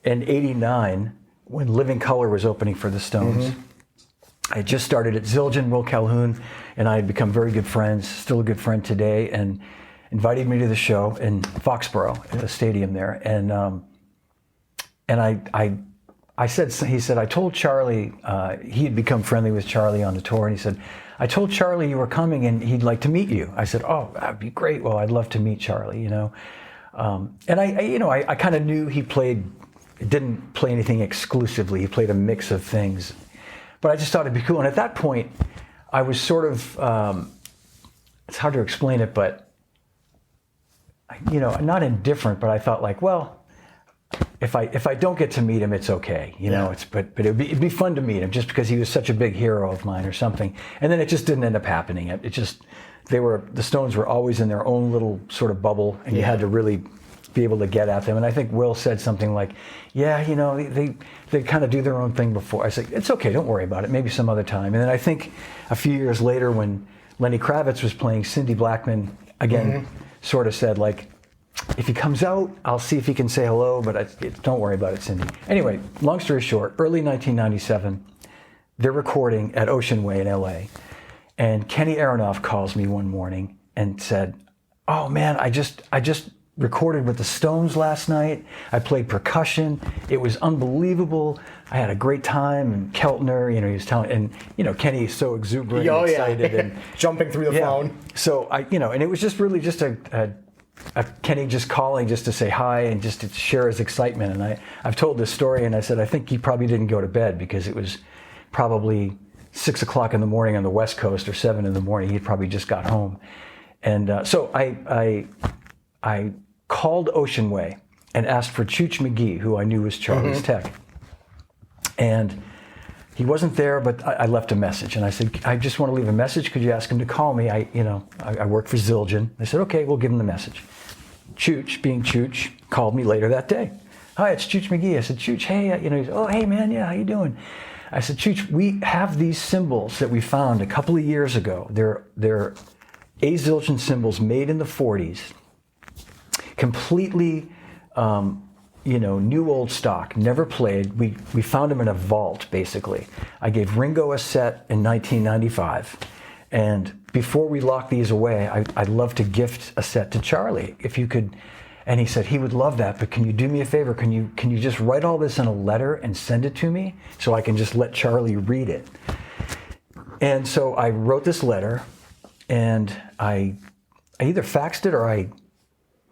In '89, when Living Colour was opening for the Stones, I had just started at Zildjian. Will Calhoun and I had become very good friends, still a good friend today, and invited me to the show in Foxborough at the stadium there. And he said, I told Charlie, he had become friendly with Charlie on the tour, and he said, I told Charlie you were coming and he'd like to meet you. I said, oh, that'd be great. Well, I'd love to meet Charlie, And I kind of knew he didn't play anything exclusively. He played a mix of things. But I just thought it'd be cool. And at that point, I was sort of, it's hard to explain it, but, not indifferent, but I thought like, well, if I don't get to meet him, it's okay. But it'd be fun to meet him just because he was such a big hero of mine or something. And then it just didn't end up happening. The Stones were always in their own little sort of bubble, and you had to really be able to get at them. And I think Will said something like, they kind of do their own thing before. I said, it's okay, don't worry about it, maybe some other time. And then I think a few years later, when Lenny Kravitz was playing, Cindy Blackman again sort of said, like, if he comes out, I'll see if he can say hello, but don't worry about it, Cindy. Anyway, long story short, early 1997, they're recording at Ocean Way in LA, and Kenny Aronoff calls me one morning and said, oh man, I just recorded with the Stones last night. I played percussion. It was unbelievable. I had a great time. And Keltner, he was telling, and Kenny's so exuberant and excited and jumping through the phone. So and it was just really just a Kenny just calling just to say hi and just to share his excitement. And I've told this story, and I said I think he probably didn't go to bed because it was probably 6 o'clock in the morning on the West Coast or 7 in the morning. He had probably just got home, and so I called Ocean Way and asked for Chooch McGee, who I knew was Charlie's tech. And he wasn't there, but I left a message. And I said, I just want to leave a message. Could you ask him to call me? I work for Zildjian. They said, okay, we'll give him the message. Chooch, being Chooch, called me later that day. Hi, it's Chooch McGee. I said, Chooch, hey, he said, oh, hey, man, yeah, how you doing? I said, Chooch, we have these cymbals that we found a couple of years ago. They're A. Zildjian cymbals made in the 40s. Completely, new old stock, never played. We found them in a vault, basically. I gave Ringo a set in 1995, and before we lock these away, I'd love to gift a set to Charlie, if you could. And he said he would love that, but can you do me a favor? Can you just write all this in a letter and send it to me so I can just let Charlie read it? And so I wrote this letter, and I either faxed it or I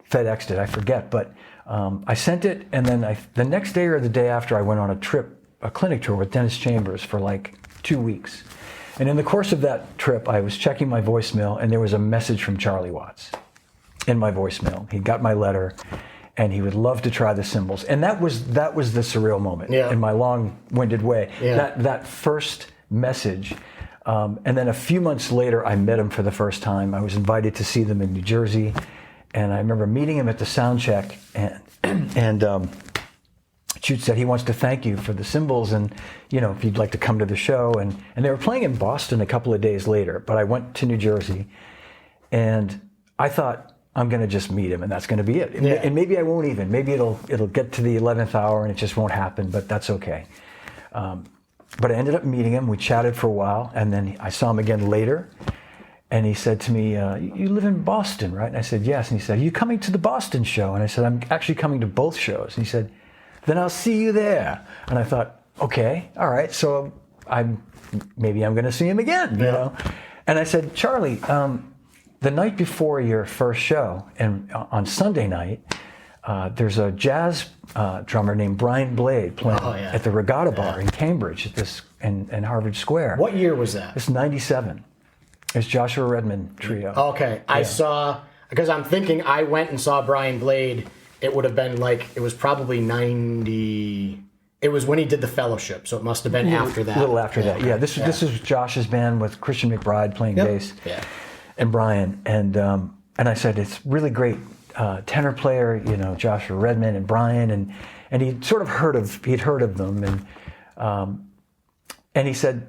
FedExed it, I forget, but I sent it, and then the next day or the day after, I went on a clinic tour with Dennis Chambers for like 2 weeks. And in the course of that trip, I was checking my voicemail, and there was a message from Charlie Watts in my voicemail. He got my letter, and he would love to try the cymbals. And that was the surreal moment in my long-winded way. Yeah. That first message. And then a few months later, I met him for the first time. I was invited to see them in New Jersey. And I remember meeting him at the sound check, and Chooch said he wants to thank you for the cymbals, and if you'd like to come to the show. And they were playing in Boston a couple of days later, but I went to New Jersey, and I thought, I'm going to just meet him, and that's going to be it. Yeah. And maybe I won't even. Maybe it'll get to the 11th hour, and it just won't happen. But that's okay. But I ended up meeting him. We chatted for a while, and then I saw him again later. And he said to me, "You live in Boston, right?" And I said, "Yes." And he said, "Are you coming to the Boston show?" And I said, "I'm actually coming to both shows." And he said, "Then I'll see you there." And I thought, "Okay, all right. So maybe I'm going to see him again, you know." And I said, "Charlie, the night before your first show, and on Sunday night, there's a jazz drummer named Brian Blade playing at the Regatta Bar in Cambridge in Harvard Square." What year was that? It's 97. It's Joshua Redman Trio. Okay, I saw, because I'm thinking I went and saw Brian Blade. It would have been it was probably 90. It was when he did the Fellowship, so it must have been after that. A little after that, yeah. This is Josh's band with Christian McBride playing bass, and Brian. And I said, "It's really great tenor player, you know, Joshua Redman and Brian." And he'd sort of heard of them, and he said,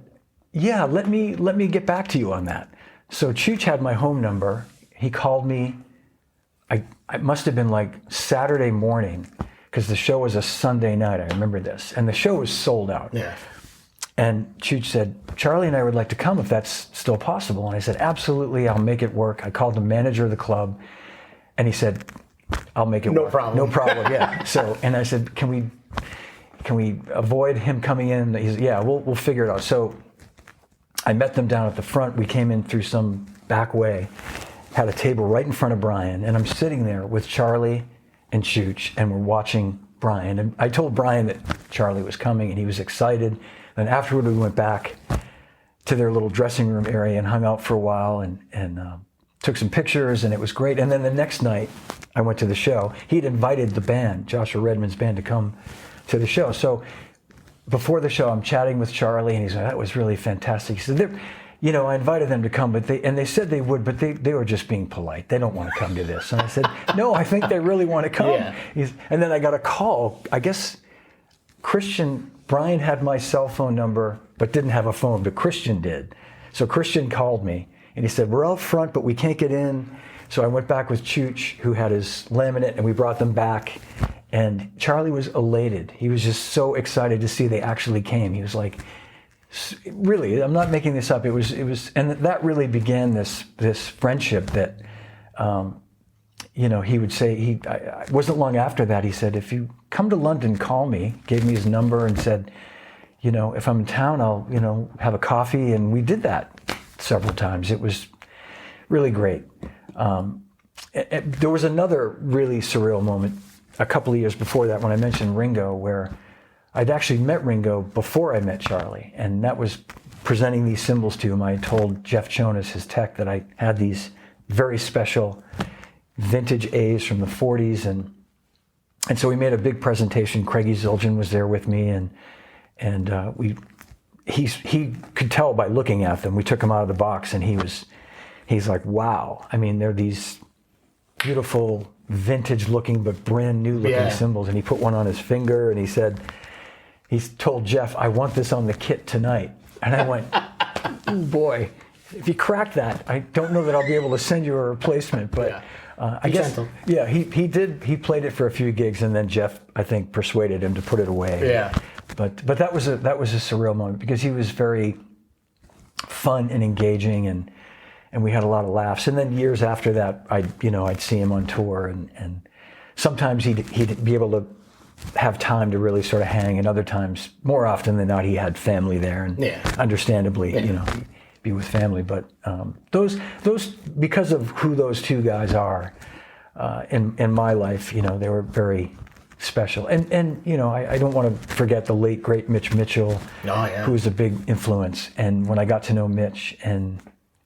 "Yeah, let me get back to you on that." So Chooch had my home number. He called me. I must have been like Saturday morning, because the show was a Sunday night. I remember this, and the show was sold out. Yeah. And Chooch said, "Charlie and I would like to come if that's still possible." And I said, "Absolutely, I'll make it work." I called the manager of the club, and he said, "I'll make it work." No problem. Yeah. So, and I said, "Can we avoid him coming in?" He said, "Yeah, we'll figure it out." So I met them down at the front. We came in through some back way, had a table right in front of Brian, and I'm sitting there with Charlie and Chooch, and we're watching Brian. And I told Brian that Charlie was coming, and he was excited. And afterward, we went back to their little dressing room area and hung out for a while, and took some pictures, and it was great. And then the next night, I went to the show. He'd invited the band, Joshua Redman's band, to come to the show. So before the show, I'm chatting with Charlie, and he's like, "That was really fantastic." He said, "You know, I invited them to come, but they said they would, but they were just being polite. They don't want to come to this." And I said, "No, I think they really want to come." Yeah. And then I got a call. I guess Brian had my cell phone number, but didn't have a phone, but Christian did. So Christian called me, and he said, "We're out front, but we can't get in." So I went back with Chooch, who had his laminate, and we brought them back. And Charlie was elated. He was just so excited to see they actually came. He was like, really, I'm not making this up. It was, and that really began this friendship that, you know, he would say, it wasn't long after that, he said, "If you come to London, call me," gave me his number and said, "You know, if I'm in town, I'll, you know, have a coffee." And we did that several times. It was really great. There was another really surreal moment a couple of years before that when I mentioned Ringo, where I'd actually met Ringo before I met Charlie, and that was presenting these cymbals to him. I told Jeff Jonas, his tech, that I had these very special vintage A's from the 40s, and so we made a big presentation. Craigie Zildjian was there with me, and he could tell by looking at them. We took them out of the box, and he's like, "Wow! I mean, they're these beautiful, vintage-looking but brand new-looking cymbals." And he put one on his finger, and he told Jeff, "I want this on the kit tonight." And I went, "Oh boy, if you crack that, I don't know that I'll be able to send you a replacement." But I guess, he did. He played it for a few gigs, and then Jeff, I think, persuaded him to put it away. Yeah. But that was a surreal moment, because he was very fun and engaging, and we had a lot of laughs. And then years after that, I'd see him on tour, and sometimes he'd be able to have time to really sort of hang, and other times, more often than not, he had family there, and understandably, you know, be with family. But those because of who those two guys are in my life, you know, they were very special. And you know, I don't want to forget the late great Mitch Mitchell, who was a big influence. And when I got to know Mitch, and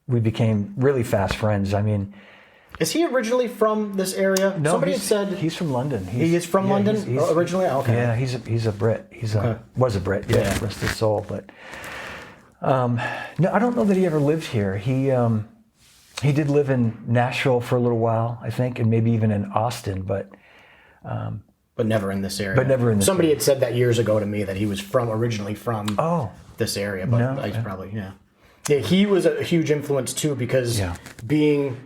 we became really fast friends. I mean, is he originally from this area? No, somebody had said he's from London. He is from London originally. Okay. Yeah, he's a Brit. Was a Brit. Yeah, rest his soul. But no, I don't know that he ever lived here. He did live in Nashville for a little while, I think, and maybe even in Austin, but never in this area. Somebody had said that years ago to me, that he was originally from this area, but he's probably Yeah, he was a huge influence too, because being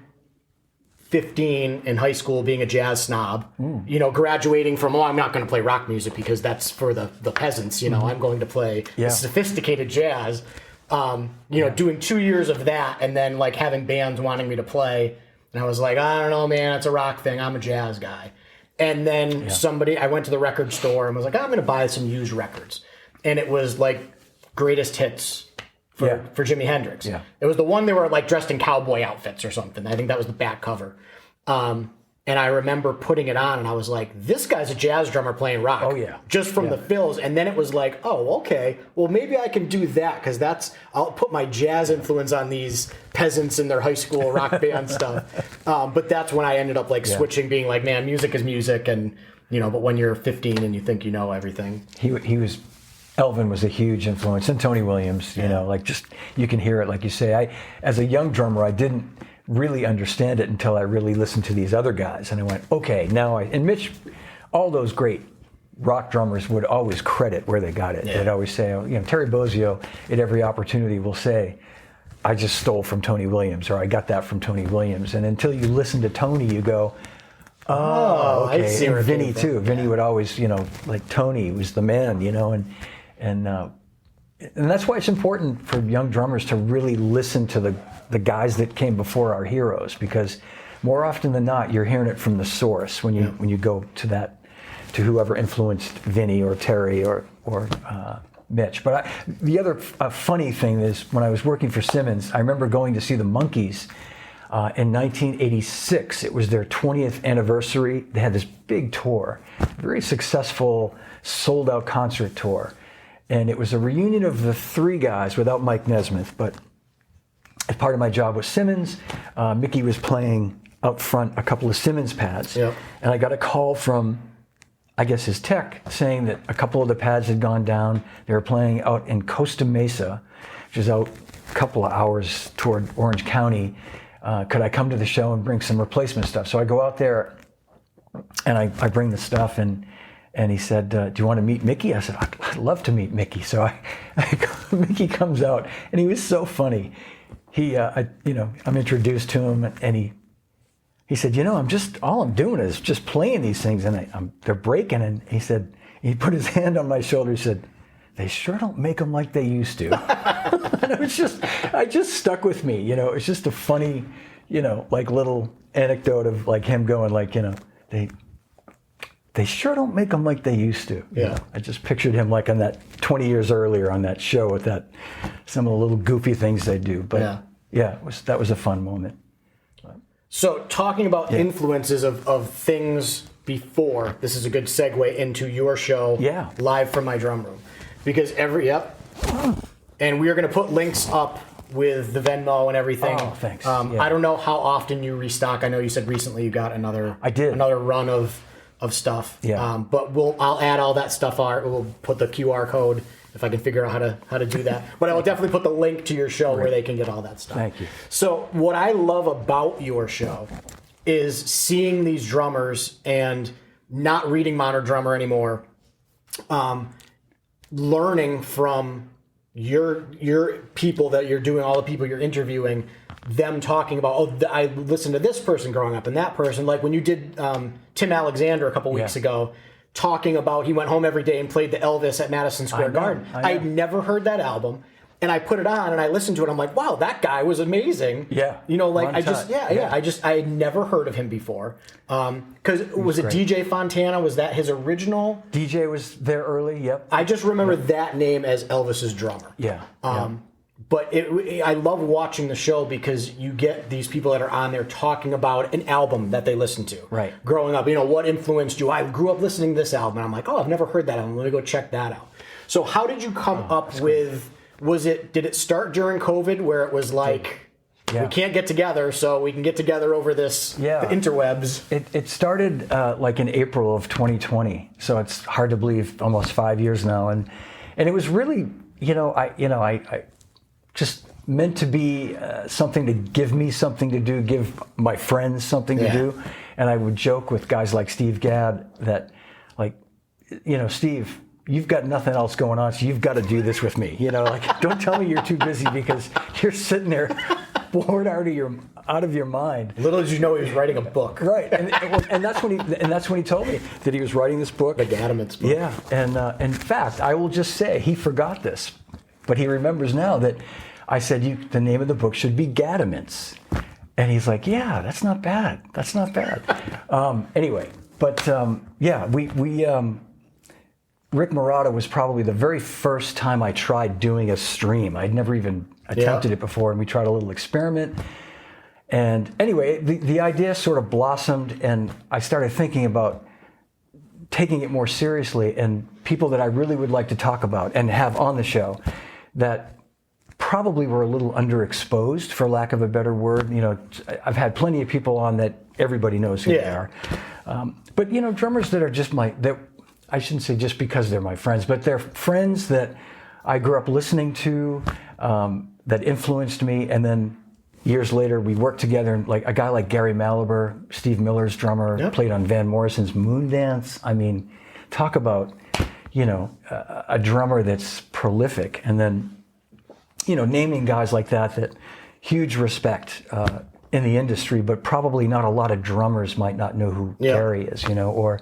15 in high school being a jazz snob, you know, graduating from, I'm not going to play rock music because that's for the peasants, you know, I'm going to play sophisticated jazz. You know, doing 2 years of that and then like having bands wanting me to play. And I was like, I don't know, man, it's a rock thing. I'm a jazz guy. And then I went to the record store and was like, I'm going to buy some used records. And it was like greatest hits for Jimi Hendrix. Yeah. It was the one they were like dressed in cowboy outfits or something. I think that was the back cover. And I remember putting it on and I was like, this guy's a jazz drummer playing rock. Oh, yeah. Just from the fills. And then it was like, oh, okay, well, maybe I can do that because I'll put my jazz influence on these peasants in their high school rock band stuff. But that's when I ended up like switching, being like, man, music is music. And, you know, but when you're 15 and you think you know everything. Elvin was a huge influence, and Tony Williams, you know, like just, you can hear it, like you say. As a young drummer, I didn't really understand it until I really listened to these other guys, and I went, okay, now and Mitch, all those great rock drummers would always credit where they got it. They'd always say, you know, Terry Bozzio at every opportunity will say, I just stole from Tony Williams, or I got that from Tony Williams. And until you listen to Tony, you go, oh, okay. I see. And Vinny too. Vinny would always, you know, like Tony was the man, you know, and that's why it's important for young drummers to really listen to the guys that came before our heroes, because more often than not, you're hearing it from the source when you go to whoever influenced Vinny or Terry or Mitch. But the other funny thing is, when I was working for Simmons, I remember going to see the Monkees in 1986. It was their 20th anniversary. They had this big tour, very successful, sold-out concert tour. And it was a reunion of the three guys without Mike Nesmith. But as part of my job with Simmons, Mickey was playing out front a couple of Simmons pads. Yep. And I got a call from, I guess, his tech saying that a couple of the pads had gone down. They were playing out in Costa Mesa, which is out a couple of hours toward Orange County. Could I come to the show and bring some replacement stuff? So I go out there and I bring the stuff, and he said, do you want to meet Mickey? I said, I'd love to meet Mickey. So Mickey comes out, and he was so funny. I'm introduced to him, and he said, you know, all I'm doing is just playing these things, and they're breaking. And he said, he put his hand on my shoulder. He said, they sure don't make them like they used to. And it just stuck with me. You know, it's just a funny, you know, like little anecdote of like him going like, you know, they sure don't make them like they used to. Yeah. You know, I just pictured him like on that 20 years earlier on that show with some of the little goofy things they do. But that was a fun moment. So talking about influences of things before, this is a good segue into your show, Live from My Drum Room. Because and we are going to put links up with the Venmo and everything. Oh, thanks. I don't know how often you restock. I know you said recently you got another run of stuff. Yeah. But I'll add all that stuff. We'll put the QR code if I can figure out how to do that. But I will definitely put the link to your show where they can get all that stuff. Thank you. So what I love about your show is seeing these drummers and not reading Modern Drummer anymore, learning from your people that you're doing, all the people you're interviewing, them talking about, I listened to this person growing up and that person. Like when you did Tim Alexander a couple weeks ago, talking about he went home every day and played the Elvis at Madison Square Garden. I'd never heard that album. And I put it on and I listened to it. I'm like, wow, that guy was amazing. Yeah. You know, like I had never heard of him before. Because was it DJ Fontana? Was that his original? DJ was there early. Yep. I just remember that name as Elvis's drummer. Yeah. But I love watching the show because you get these people that are on there talking about an album that they listened to. Right. Growing up, you know, what influenced you? I grew up listening to this album. And I'm like, oh, I've never heard that album. Let me go check that out. So how did you come up with... Did it start during COVID where it was like, we can't get together, so we can get together over the interwebs? It started like in April of 2020, so it's hard to believe, almost 5 years now, and it was really, I just meant to be something to give me something to do, give my friends something to do, and I would joke with guys like Steve Gadd that, like, Steve, you've got nothing else going on, so you've got to do this with me. Like, don't tell me you're too busy because you're sitting there bored out of your mind. Little did you know he was writing a book. Right, and that's when he told me that he was writing this book. The Gattaments book. Yeah, and in fact, I will just say he forgot this, but he remembers now that I said the name of the book should be Gattaments, and he's like, yeah, that's not bad. That's not bad. Anyway, but yeah, we Rick Marotta was probably the very first time I tried doing a stream. I'd never even attempted it before, and we tried a little experiment. And anyway, the idea sort of blossomed, and I started thinking about taking it more seriously, and people that I really would like to talk about and have on the show that probably were a little underexposed, for lack of a better word. You know, I've had plenty of people on that everybody knows who they are. But, you know, drummers that are just I shouldn't say just because they're my friends, but they're friends that I grew up listening to, that influenced me, and then years later we worked together. And like a guy like Gary Malaber, Steve Miller's drummer, played on Van Morrison's Moondance. I mean, talk about, you know, a drummer that's prolific. And then, you know, naming guys like that huge respect in the industry, but probably not a lot of drummers might not know who Gary is, you know, or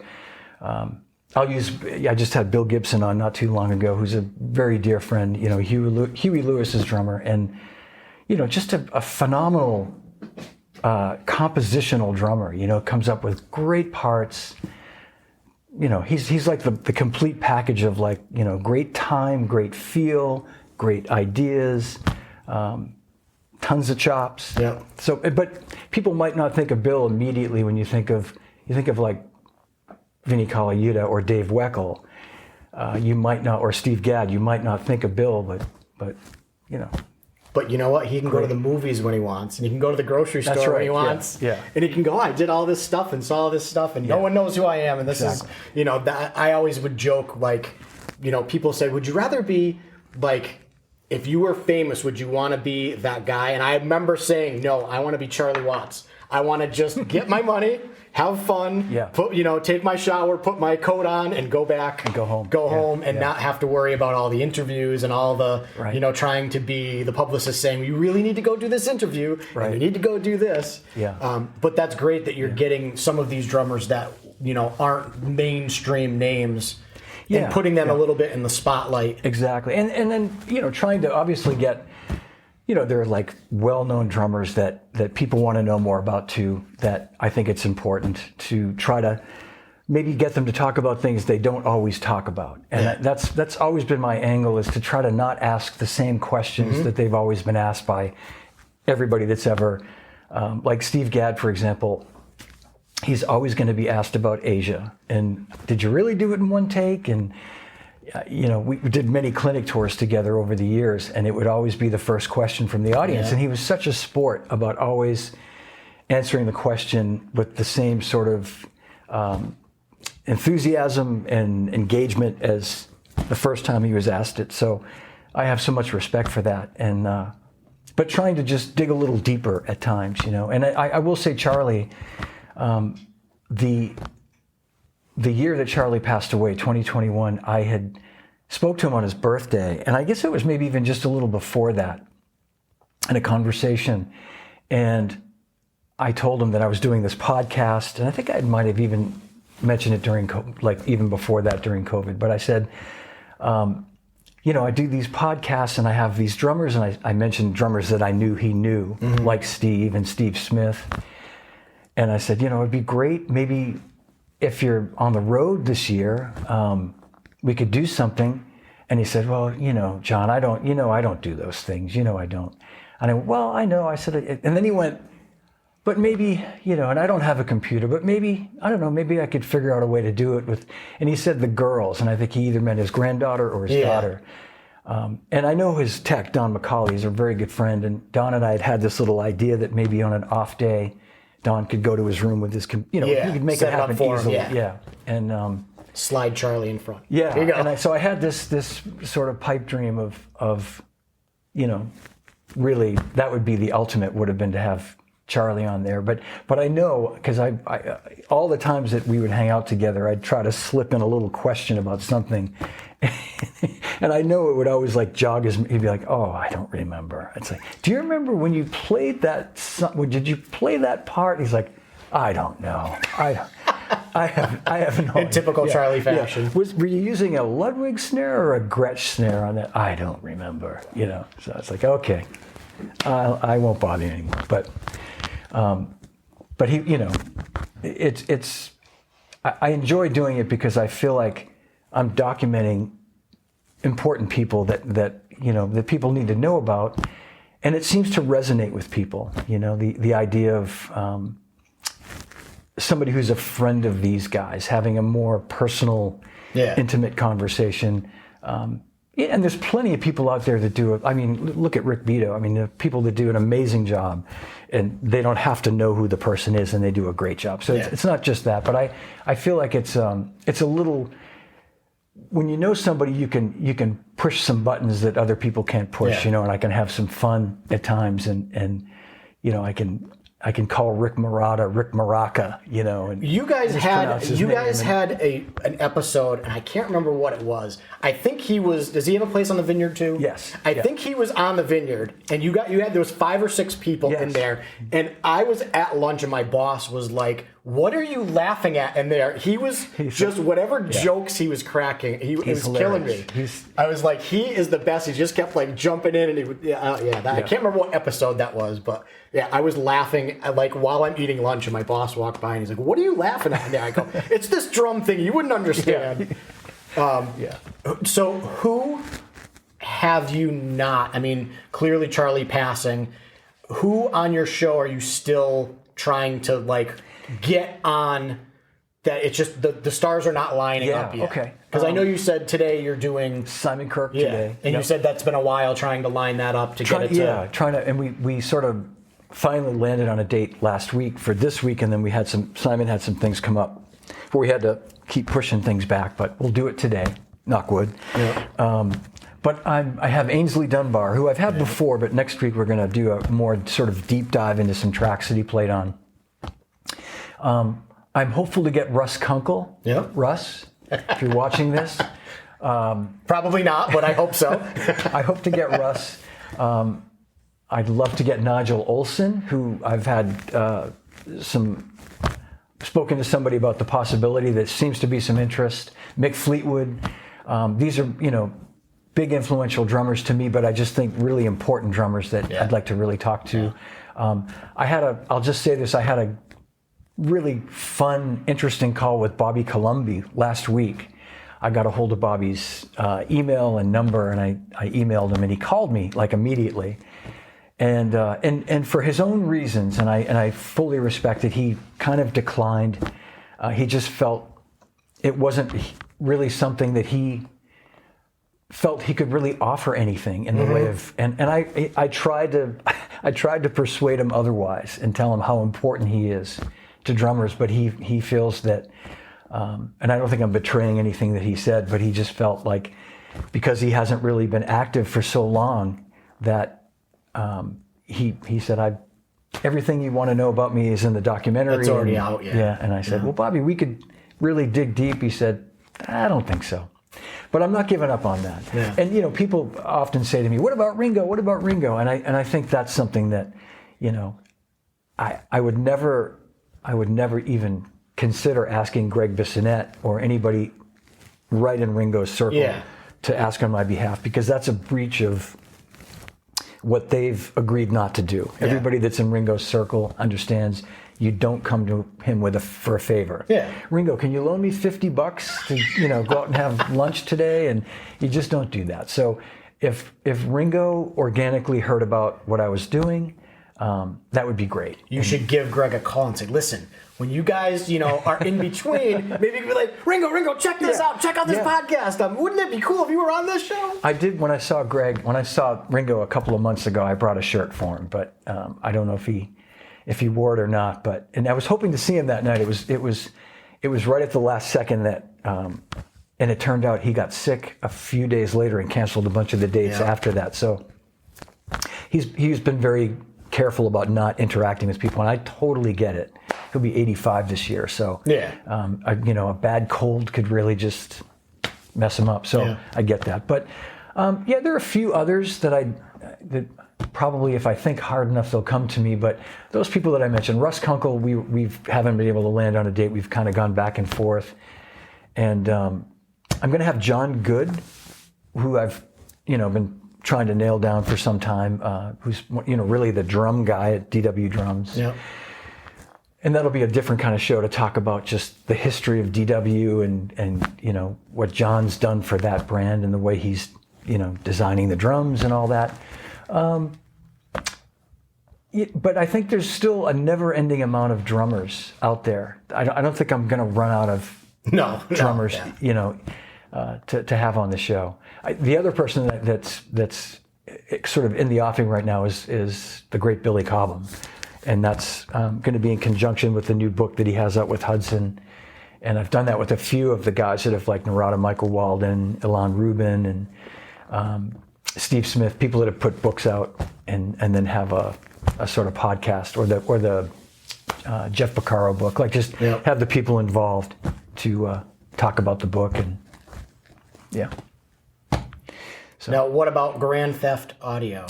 I just had Bill Gibson on not too long ago, who's a very dear friend, you know, Huey Lewis's drummer, and, you know, just a phenomenal compositional drummer, you know, comes up with great parts. You know, he's like the complete package of, like, you know, great time, great feel, great ideas, tons of chops. Yeah. So, but people might not think of Bill immediately when you think of like Vinnie Colaiuta or Dave Weckl. You might not, or Steve Gadd. You might not think of Bill, but you know. But you know what? He can go to the movies when he wants, and he can go to the grocery store when he wants. Yeah. And he can go, I did all this stuff and saw all this stuff, and no one knows who I am. And this is, you know, that I always would joke, like, you know, people say, would you rather be, like, if you were famous, would you want to be that guy? And I remember saying, no, I want to be Charlie Watts. I want to just get my money, have fun, take my shower, put my coat on, and go back and go home, and not have to worry about all the interviews and all the, you know, trying to be the publicist saying, you really need to go do this interview, and you need to go do this. Yeah. But that's great that you're getting some of these drummers that, you know, aren't mainstream names, and putting them a little bit in the spotlight. Exactly. And then, you know, trying to obviously get, you know, there are like well-known drummers that people want to know more about too, that I think it's important to try to maybe get them to talk about things they don't always talk about. And that's always been my angle, is to try to not ask the same questions that they've always been asked by everybody that's ever, like Steve Gadd, for example. He's always going to be asked about Asia. And did you really do it in one take? And, you know, we did many clinic tours together over the years, and it would always be the first question from the audience. And he was such a sport about always answering the question with the same sort of enthusiasm and engagement as the first time he was asked it. So I have so much respect for that. And but trying to just dig a little deeper at times, you know. And I will say, Charlie, the year that Charlie passed away, 2021, I had spoke to him on his birthday, and I guess it was maybe even just a little before that, in a conversation. And I told him that I was doing this podcast, and I think I might have even mentioned it during, like even before that, during COVID. But I said, you know, I do these podcasts, and I have these drummers, and I mentioned drummers that I knew he knew, like Steve and Steve Smith. And I said, you know, it'd be great maybe if you're on the road this year, we could do something. And he said, well, you know, John, I don't do those things. You know, I don't. And I went, well, I know. I said, and then he went, but maybe, you know, and I don't have a computer, but maybe, I don't know, maybe I could figure out a way to do it with, and he said the girls, and I think he either meant his granddaughter or his daughter. And I know his tech, Don McCauley, is a very good friend. And Don and I had this little idea that maybe on an off day, Don could go to his room with his, you know, he could make it happen easily. And slide Charlie in front. Yeah. There you go. And so I had this sort of pipe dream of, you know, really that would be the ultimate, would have been to have Charlie on there, but I know because I all the times that we would hang out together, I'd try to slip in a little question about something, and I know it would always like jog his. He'd be like, "Oh, I don't remember." It's like, "Do you remember when you played that? Did you play that part?" He's like, "I don't know. I have no in typical Charlie fashion. Yeah. Were you using a Ludwig snare or a Gretsch snare on that? I don't remember. So it's like, okay, I won't bother you anymore. But he, it's. I enjoy doing it because I feel like I'm documenting important people that people need to know about, and it seems to resonate with people. The idea of somebody who's a friend of these guys having a more personal, intimate conversation. And there's plenty of people out there that do it. I mean, look at Rick Beato. I mean, the people that do an amazing job, and they don't have to know who the person is, and they do a great job. So it's not just that, but I feel like it's a little. When you know somebody, you can push some buttons that other people can't push. And I can have some fun at times, and I can call Rick Maraca, And you guys had an episode, and I can't remember what it was. I think he was. Does he have a place on the Vineyard too? Yes. I think he was on the Vineyard, and you had there was 5 or 6 people in there, and I was at lunch, and my boss was like, "What are you laughing at in there?" He was just whatever jokes he was cracking. He was killing me. I was like, he is the best. He just kept like jumping in, and he would I can't remember what episode that was, but I was laughing like while I'm eating lunch, and my boss walked by, and he's like, "What are you laughing at?" And I go, "It's this drum thing. You wouldn't understand." So who have you not? I mean, clearly Charlie passing. Who on your show are you still trying to like get on? That it's just the stars are not lining up yet. Okay. Because I know you said today you're doing Simon Kirk today, and you said that's been a while trying to line that up to get it to. Yeah, trying to, and we sort of finally landed on a date last week for this week, and then Simon had some things come up where we had to keep pushing things back, but we'll do it today, knock wood. Yeah. But I have Ainsley Dunbar, who I've had before, but next week we're going to do a more sort of deep dive into some tracks that he played on. I'm hopeful to get Russ Kunkel. Yeah. Russ, if you're watching this. Probably not, but I hope so. I hope to get Russ. I'd love to get Nigel Olson, who I've had spoken to somebody about the possibility. That seems to be some interest. Mick Fleetwood. These are, big influential drummers to me, but I just think really important drummers that I'd like to really talk to. I'll just say this, I had a really fun, interesting call with Bobby Columbi last week. I got a hold of Bobby's email and number, and I emailed him, and he called me like immediately. And for his own reasons, and I fully respect it, he kind of declined. He just felt it wasn't really something that he felt he could really offer anything in the way of, and I tried to persuade him otherwise and tell him how important he is to drummers, but he feels that, and I don't think I'm betraying anything that he said, but he just felt like because he hasn't really been active for so long that he said, everything you want to know about me is in the documentary. It's already out, Yeah, and I said, well, Bobby, we could really dig deep. He said, I don't think so. But I'm not giving up on that. Yeah. And people often say to me, "What about Ringo? What about Ringo?" And I think that's something that, I would never even consider asking Greg Bissonette or anybody right in Ringo's circle to ask on my behalf, because that's a breach of what they've agreed not to do. Yeah. Everybody that's in Ringo's circle understands you don't come to him for a favor. Yeah. Ringo, can you loan me $50 to go out and have lunch today? And you just don't do that. So if Ringo organically heard about what I was doing, that would be great. You should give Greg a call and say, listen, when you guys, are in between, maybe you could be like, Ringo, check this out. Check out this podcast. Wouldn't it be cool if you were on this show? I did when I saw Ringo a couple of months ago. I brought a shirt for him, but I don't know if he wore it or not. And I was hoping to see him that night. It was right at the last second that, and it turned out he got sick a few days later and canceled a bunch of the dates after that. So he's been very careful about not interacting with people, and I totally get it. He'll be 85 this year, so a bad cold could really just mess him up. So I get that. But there are a few others that probably, if I think hard enough, they'll come to me. But those people that I mentioned, Russ Kunkel, we haven't been able to land on a date. We've kind of gone back and forth. And I'm going to have John Good, who I've been trying to nail down for some time, who's really the drum guy at DW Drums. Yeah. And that'll be a different kind of show to talk about just the history of DW and what John's done for that brand and the way he's designing the drums and all that. But I think there's still a never-ending amount of drummers out there. I don't think I'm going to run out of drummers, to have on the show. The other person that's sort of in the offing right now is the great Billy Cobham. And that's going to be in conjunction with the new book that he has out with Hudson. And I've done that with a few of the guys that have, like Narada Michael Walden, Ilan Rubin, and Steve Smith, people that have put books out and then have a sort of podcast, or the Jeff Beccaro book, have the people involved to talk about the book. And so. Now, what about Grand Theft Audio?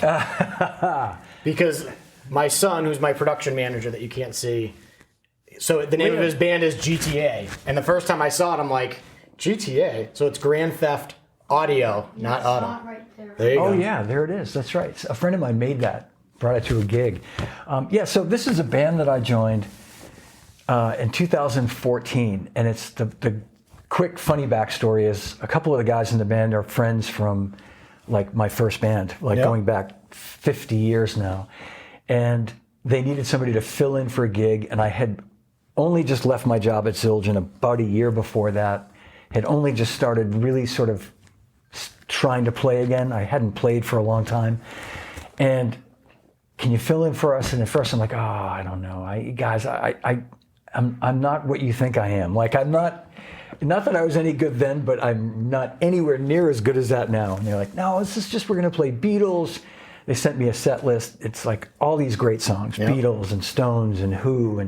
Because my son, who's my production manager that you can't see, so the name of his band is GTA. And the first time I saw it, I'm like, GTA? So it's Grand Theft Audio, not Auto. Right there. There you go. Oh, yeah, there it is. That's right. A friend of mine made that, brought it to a gig. So this is a band that I joined in 2014. And it's the quick, funny backstory is a couple of the guys in the band are friends from my first band, going back 50 years now. And they needed somebody to fill in for a gig, and I had only just left my job at Zildjian about a year before that, had only just started really sort of trying to play again. I hadn't played for a long time. And can you fill in for us? And at first I'm like, I don't know. I'm not what you think I am. I'm not that I was any good then, but I'm not anywhere near as good as that now. And they're like, no, this is just, we're going to play Beatles. They sent me a set list. It's like all these great songs, Beatles and Stones and Who.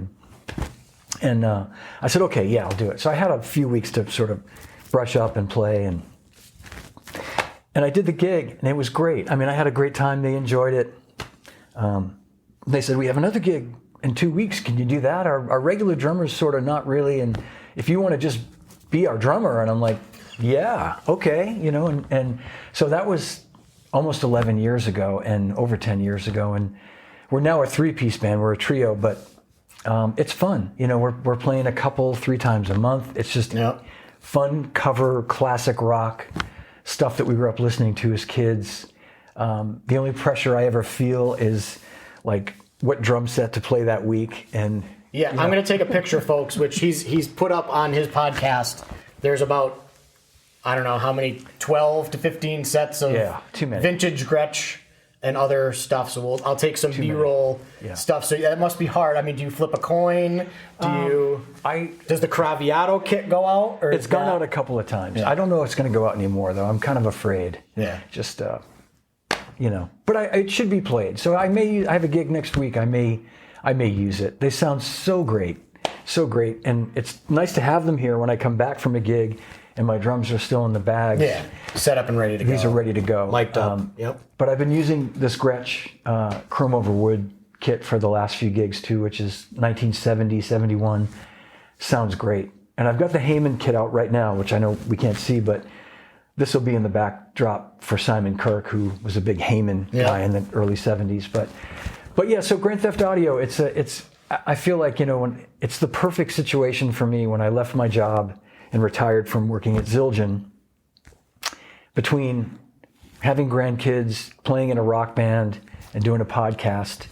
And I said, okay, yeah, I'll do it. So I had a few weeks to sort of brush up and play. And I did the gig, and it was great. I mean, I had a great time. They enjoyed it. They said, we have another gig in 2 weeks. Can you do that? Our regular drummer's sort of not really. And if you want to just be our drummer. And I'm like, yeah, okay. And so that was almost 11 years ago and over 10 years ago. And we're now a 3-piece band. We're a trio, but it's fun. We're playing 3 times a month. It's just fun cover, classic rock, stuff that we grew up listening to as kids. The only pressure I ever feel is what drum set to play that week. And I'm going to take a picture, folks, which he's put up on his podcast. There's about, I don't know how many, 12 to 15 sets of too many. Vintage Gretsch and other stuff. So I'll take some B-roll stuff. So that must be hard. I mean, do you flip a coin? Does the Craviato kit go out? Or it's gone out a couple of times. I don't know if it's going to go out anymore, though. I'm kind of afraid. Yeah. Just, but it should be played. So I have a gig next week. I may use it. They sound so great. So great. And it's nice to have them here when I come back from a gig and my drums are still in the bag. Yeah, set up and ready to go. These are ready to go. Mic'd up. But I've been using this Gretsch chrome over wood kit for the last few gigs too, which is 1970, 71. Sounds great. And I've got the Heyman kit out right now, which I know we can't see, but this will be in the backdrop for Simon Kirke, who was a big Heyman guy in the early 70s. But yeah, so Grand Theft Audio, I feel like, when it's the perfect situation for me when I left my job and retired from working at Zildjian, between having grandkids, playing in a rock band, and doing a podcast.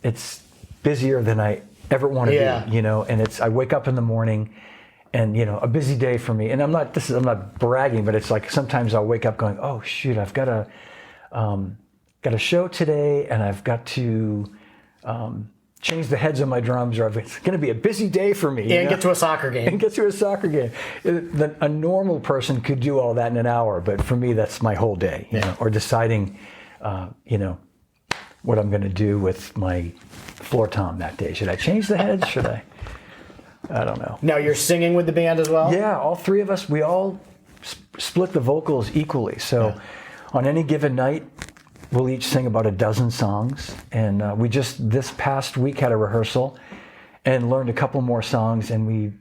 It's busier than I ever want to be, and I wake up in the morning and, a busy day for me. And I'm not bragging, but it's like sometimes I'll wake up going, oh shoot, I've got a show today and I've got to change the heads of my drums, or it's going to be a busy day for me. And get to a soccer game. A normal person could do all that in an hour, but for me, that's my whole day. Or deciding, what I'm going to do with my floor tom that day. Should I change the heads? Should I? I don't know. Now you're singing with the band as well? Yeah, all three of us, we all split the vocals equally. So on any given night, we'll each sing about a dozen songs. And we just, this past week, had a rehearsal and learned a couple more songs. And we,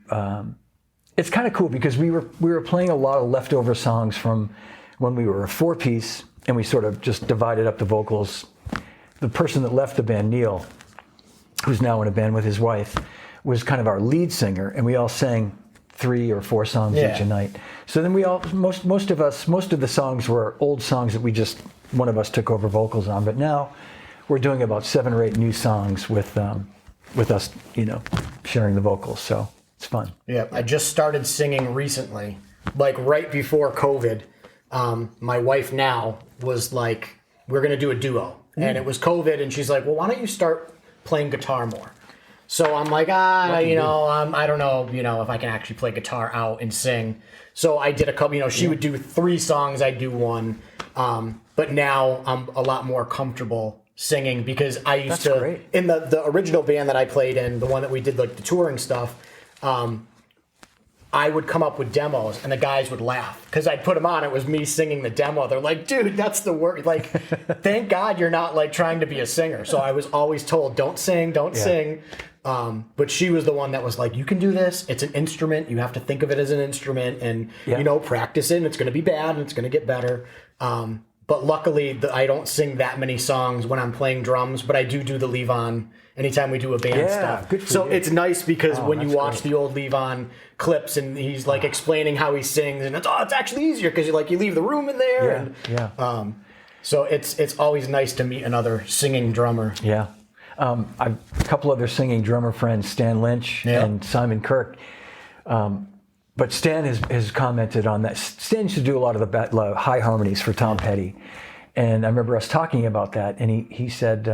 it's kind of cool because we were playing a lot of leftover songs from when we were a four-piece, and we sort of just divided up the vocals. The person that left the band, Neil, who's now in a band with his wife, was kind of our lead singer, and we all sang 3 or 4 songs each a night. So then we all, most of the songs were old songs that we just, one of us took over vocals on, but now we're doing about 7 or 8 new songs with us, you know, sharing the vocals, so it's fun. Yeah, I just started singing recently, like right before COVID. My wife now was like, we're gonna do a duo, and it was COVID, and she's like, well, why don't you start playing guitar more? So I'm like, I don't know, if I can actually play guitar out and sing. So I did a couple, she would do 3 songs, I'd do 1. But now I'm a lot more comfortable singing because I used to, great. in the original band that I played in, the one that we did like the touring stuff, I would come up with demos and the guys would laugh because I'd put them on. It was me singing the demo. They're like, dude, that's the word. Like, thank God you're not like trying to be a singer. So I was always told, don't sing. But she was the one that was like, you can do this. It's an instrument. You have to think of it as an instrument and, practice it. And it's going to be bad and it's going to get better. But luckily, I don't sing that many songs when I'm playing drums, but I do the Levon anytime we do a band stuff. Good for so you. It's nice because when you watch great. the old Levon clips and he's like explaining how he sings, and it's actually easier because you leave the room in there. So it's always nice to meet another singing drummer. Yeah. I've a couple other singing drummer friends, Stan Lynch and Simon Kirk. But Stan has commented on that. Stan used to do a lot of the high harmonies for Tom Petty. And I remember us talking about that, and he said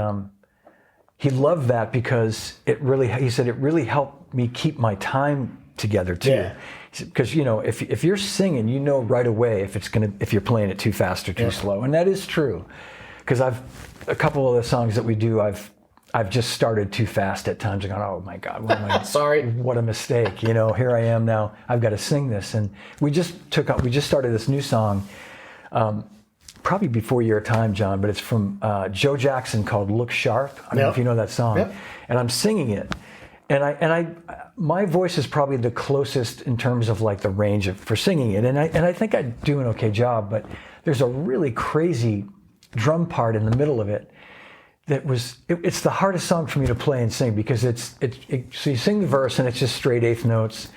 he loved that because he said it really helped me keep my time together too. Yeah. Because if you're singing, you know right away if you're playing it too fast or too slow, and that is true. Because a couple of the songs that we do, I've just started too fast at times. And gone, oh my God, what am I? Sorry, what a mistake! Here I am now. I've got to sing this, and we just started this new song, probably before your time, John. But it's from Joe Jackson called "Look Sharp." I don't know if you know that song, and I'm singing it, and my voice is probably the closest in terms of like the range for singing it, and I think I do an okay job. But there's a really crazy drum part in the middle of it. It's the hardest song for me to play and sing because so you sing the verse and it's just straight 8th notes,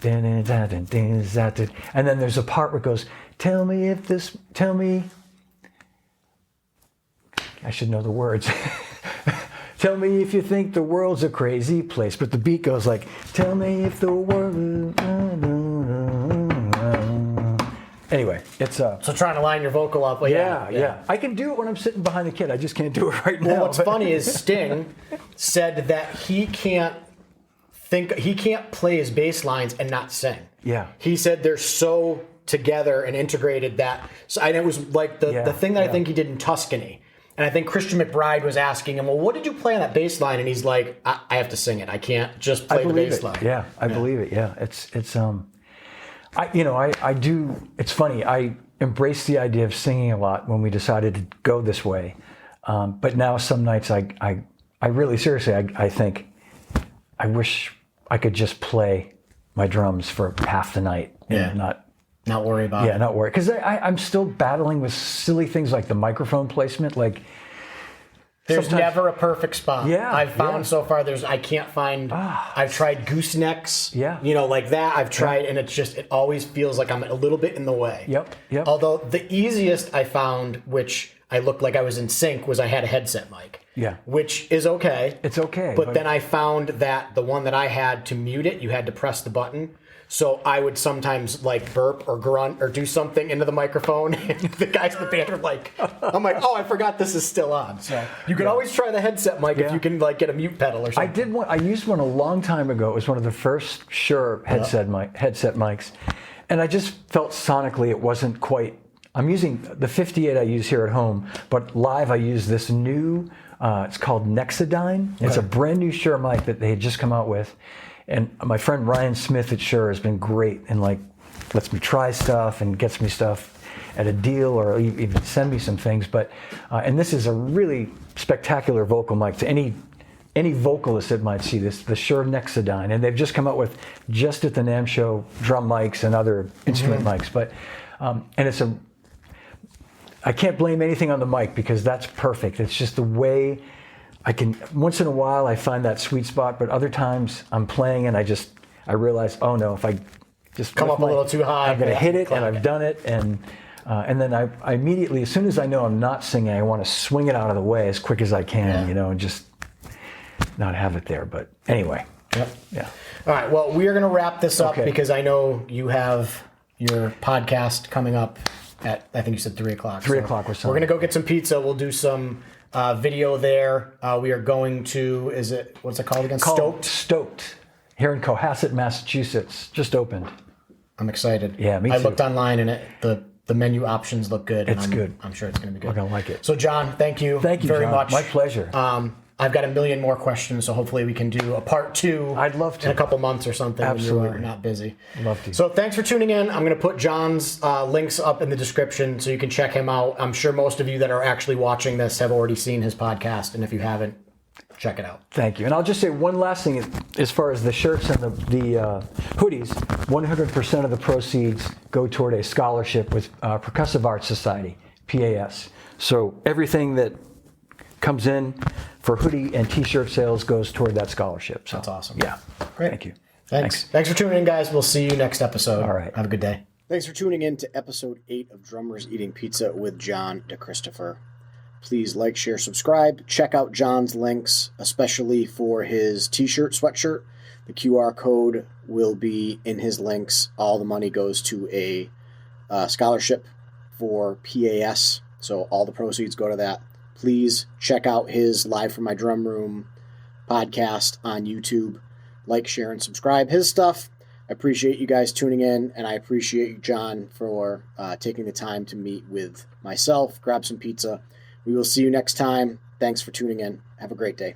and then there's a part where it goes, tell me I should know the words. Tell me if you think the world's a crazy place, but the beat goes like, tell me if the world. Anyway, it's So trying to line your vocal up. Like, yeah. I can do it when I'm sitting behind the kid. I just can't do it right now. Well, what's funny is Sting said that he can't play his bass lines and not sing. Yeah. He said they're so together and integrated that. So, and it was like the thing that I think he did in Tuscany. And I think Christian McBride was asking him, well, what did you play on that bass line? And he's like, I have to sing it. I can't just play the bass line. Yeah, I believe it. Yeah, I do. It's funny. I embraced the idea of singing a lot when we decided to go this way. But now some nights I really seriously, I think I wish I could just play my drums for half the night and not worry about it. Yeah, not worry. Because I'm still battling with silly things like the microphone placement. Like there's never a perfect spot. Yeah, I've found so far. I can't find. I've tried goosenecks. Yeah, like that. I've tried, and it always feels like I'm a little bit in the way. Yep. Although the easiest I found, which I looked like I was in sync, was I had a headset mic. Yeah. Which is okay. It's okay. But then I found that the one that I had to mute it, you had to press the button. So I would sometimes like burp or grunt or do something into the microphone, and the guys in the band are like, I'm like, oh, I forgot this is still on. So you can always try the headset mic if you can like get a mute pedal or something. I used one a long time ago. It was one of the first Shure headset mics. And I just felt sonically it wasn't quite I'm using the 58 I use here at home, but live I use this new, it's called Nexadyne. It's a brand new Shure mic that they had just come out with. And my friend Ryan Smith at Shure has been great and like lets me try stuff and gets me stuff at a deal or even send me some things. But and this is a really spectacular vocal mic. To any vocalist that might see this, the Shure Nexadyne, and they've just come out with just at the NAMM show drum mics and other instrument mics. But and it's I can't blame anything on the mic because that's perfect. It's just the way I can. Once in a while, I find that sweet spot, but other times I'm playing and I realize, oh no, if I just come up a little too high, I'm going to hit it, and I've done it, and then I immediately, as soon as I know I'm not singing, I want to swing it out of the way as quick as I can, and just not have it there. But anyway, yeah. All right. Well, we are going to wrap this up because I know you have your podcast coming up at, I think you said 3 o'clock. 3 o'clock or something. We're going to go get some pizza. We'll do some video there. We are going to, what's it called again? Stoked. Here in Cohasset, Massachusetts. Just opened. I'm excited. Yeah, me too. I looked online and the menu options look good. It's good. I'm sure it's going to be good. We're going to like it. So, John, thank you. Thank you very John. much. My pleasure. I've got a million more questions, so hopefully we can do a part 2. I'd love to. In a couple months or something. Absolutely. When you're not busy. Love to. So thanks for tuning in. I'm going to put John's links up in the description so you can check him out. I'm sure most of you that are actually watching this have already seen his podcast, and if you haven't, check it out. Thank you. And I'll just say one last thing as far as the shirts and the hoodies. 100% of the proceeds go toward a scholarship with Percussive Arts Society, PAS. So everything that comes in for hoodie and t-shirt sales goes toward that scholarship. So that's awesome. Yeah. Great. Thank you. Thanks for tuning in, guys. We'll see you next episode. All right. Have a good day. Thanks for tuning in to episode 8 of Drummers Eating Pizza with John dechristopher. Please like, share, subscribe. Check out John's links, especially for his t-shirt, sweatshirt. The QR code will be in his links. All the money goes to a scholarship for PAS, so all the proceeds go to that. Please check out his Live from My Drum Room podcast on YouTube. Like, share, and subscribe his stuff. I appreciate you guys tuning in, and I appreciate you, John, for taking the time to meet with myself, grab some pizza. We will see you next time. Thanks for tuning in. Have a great day.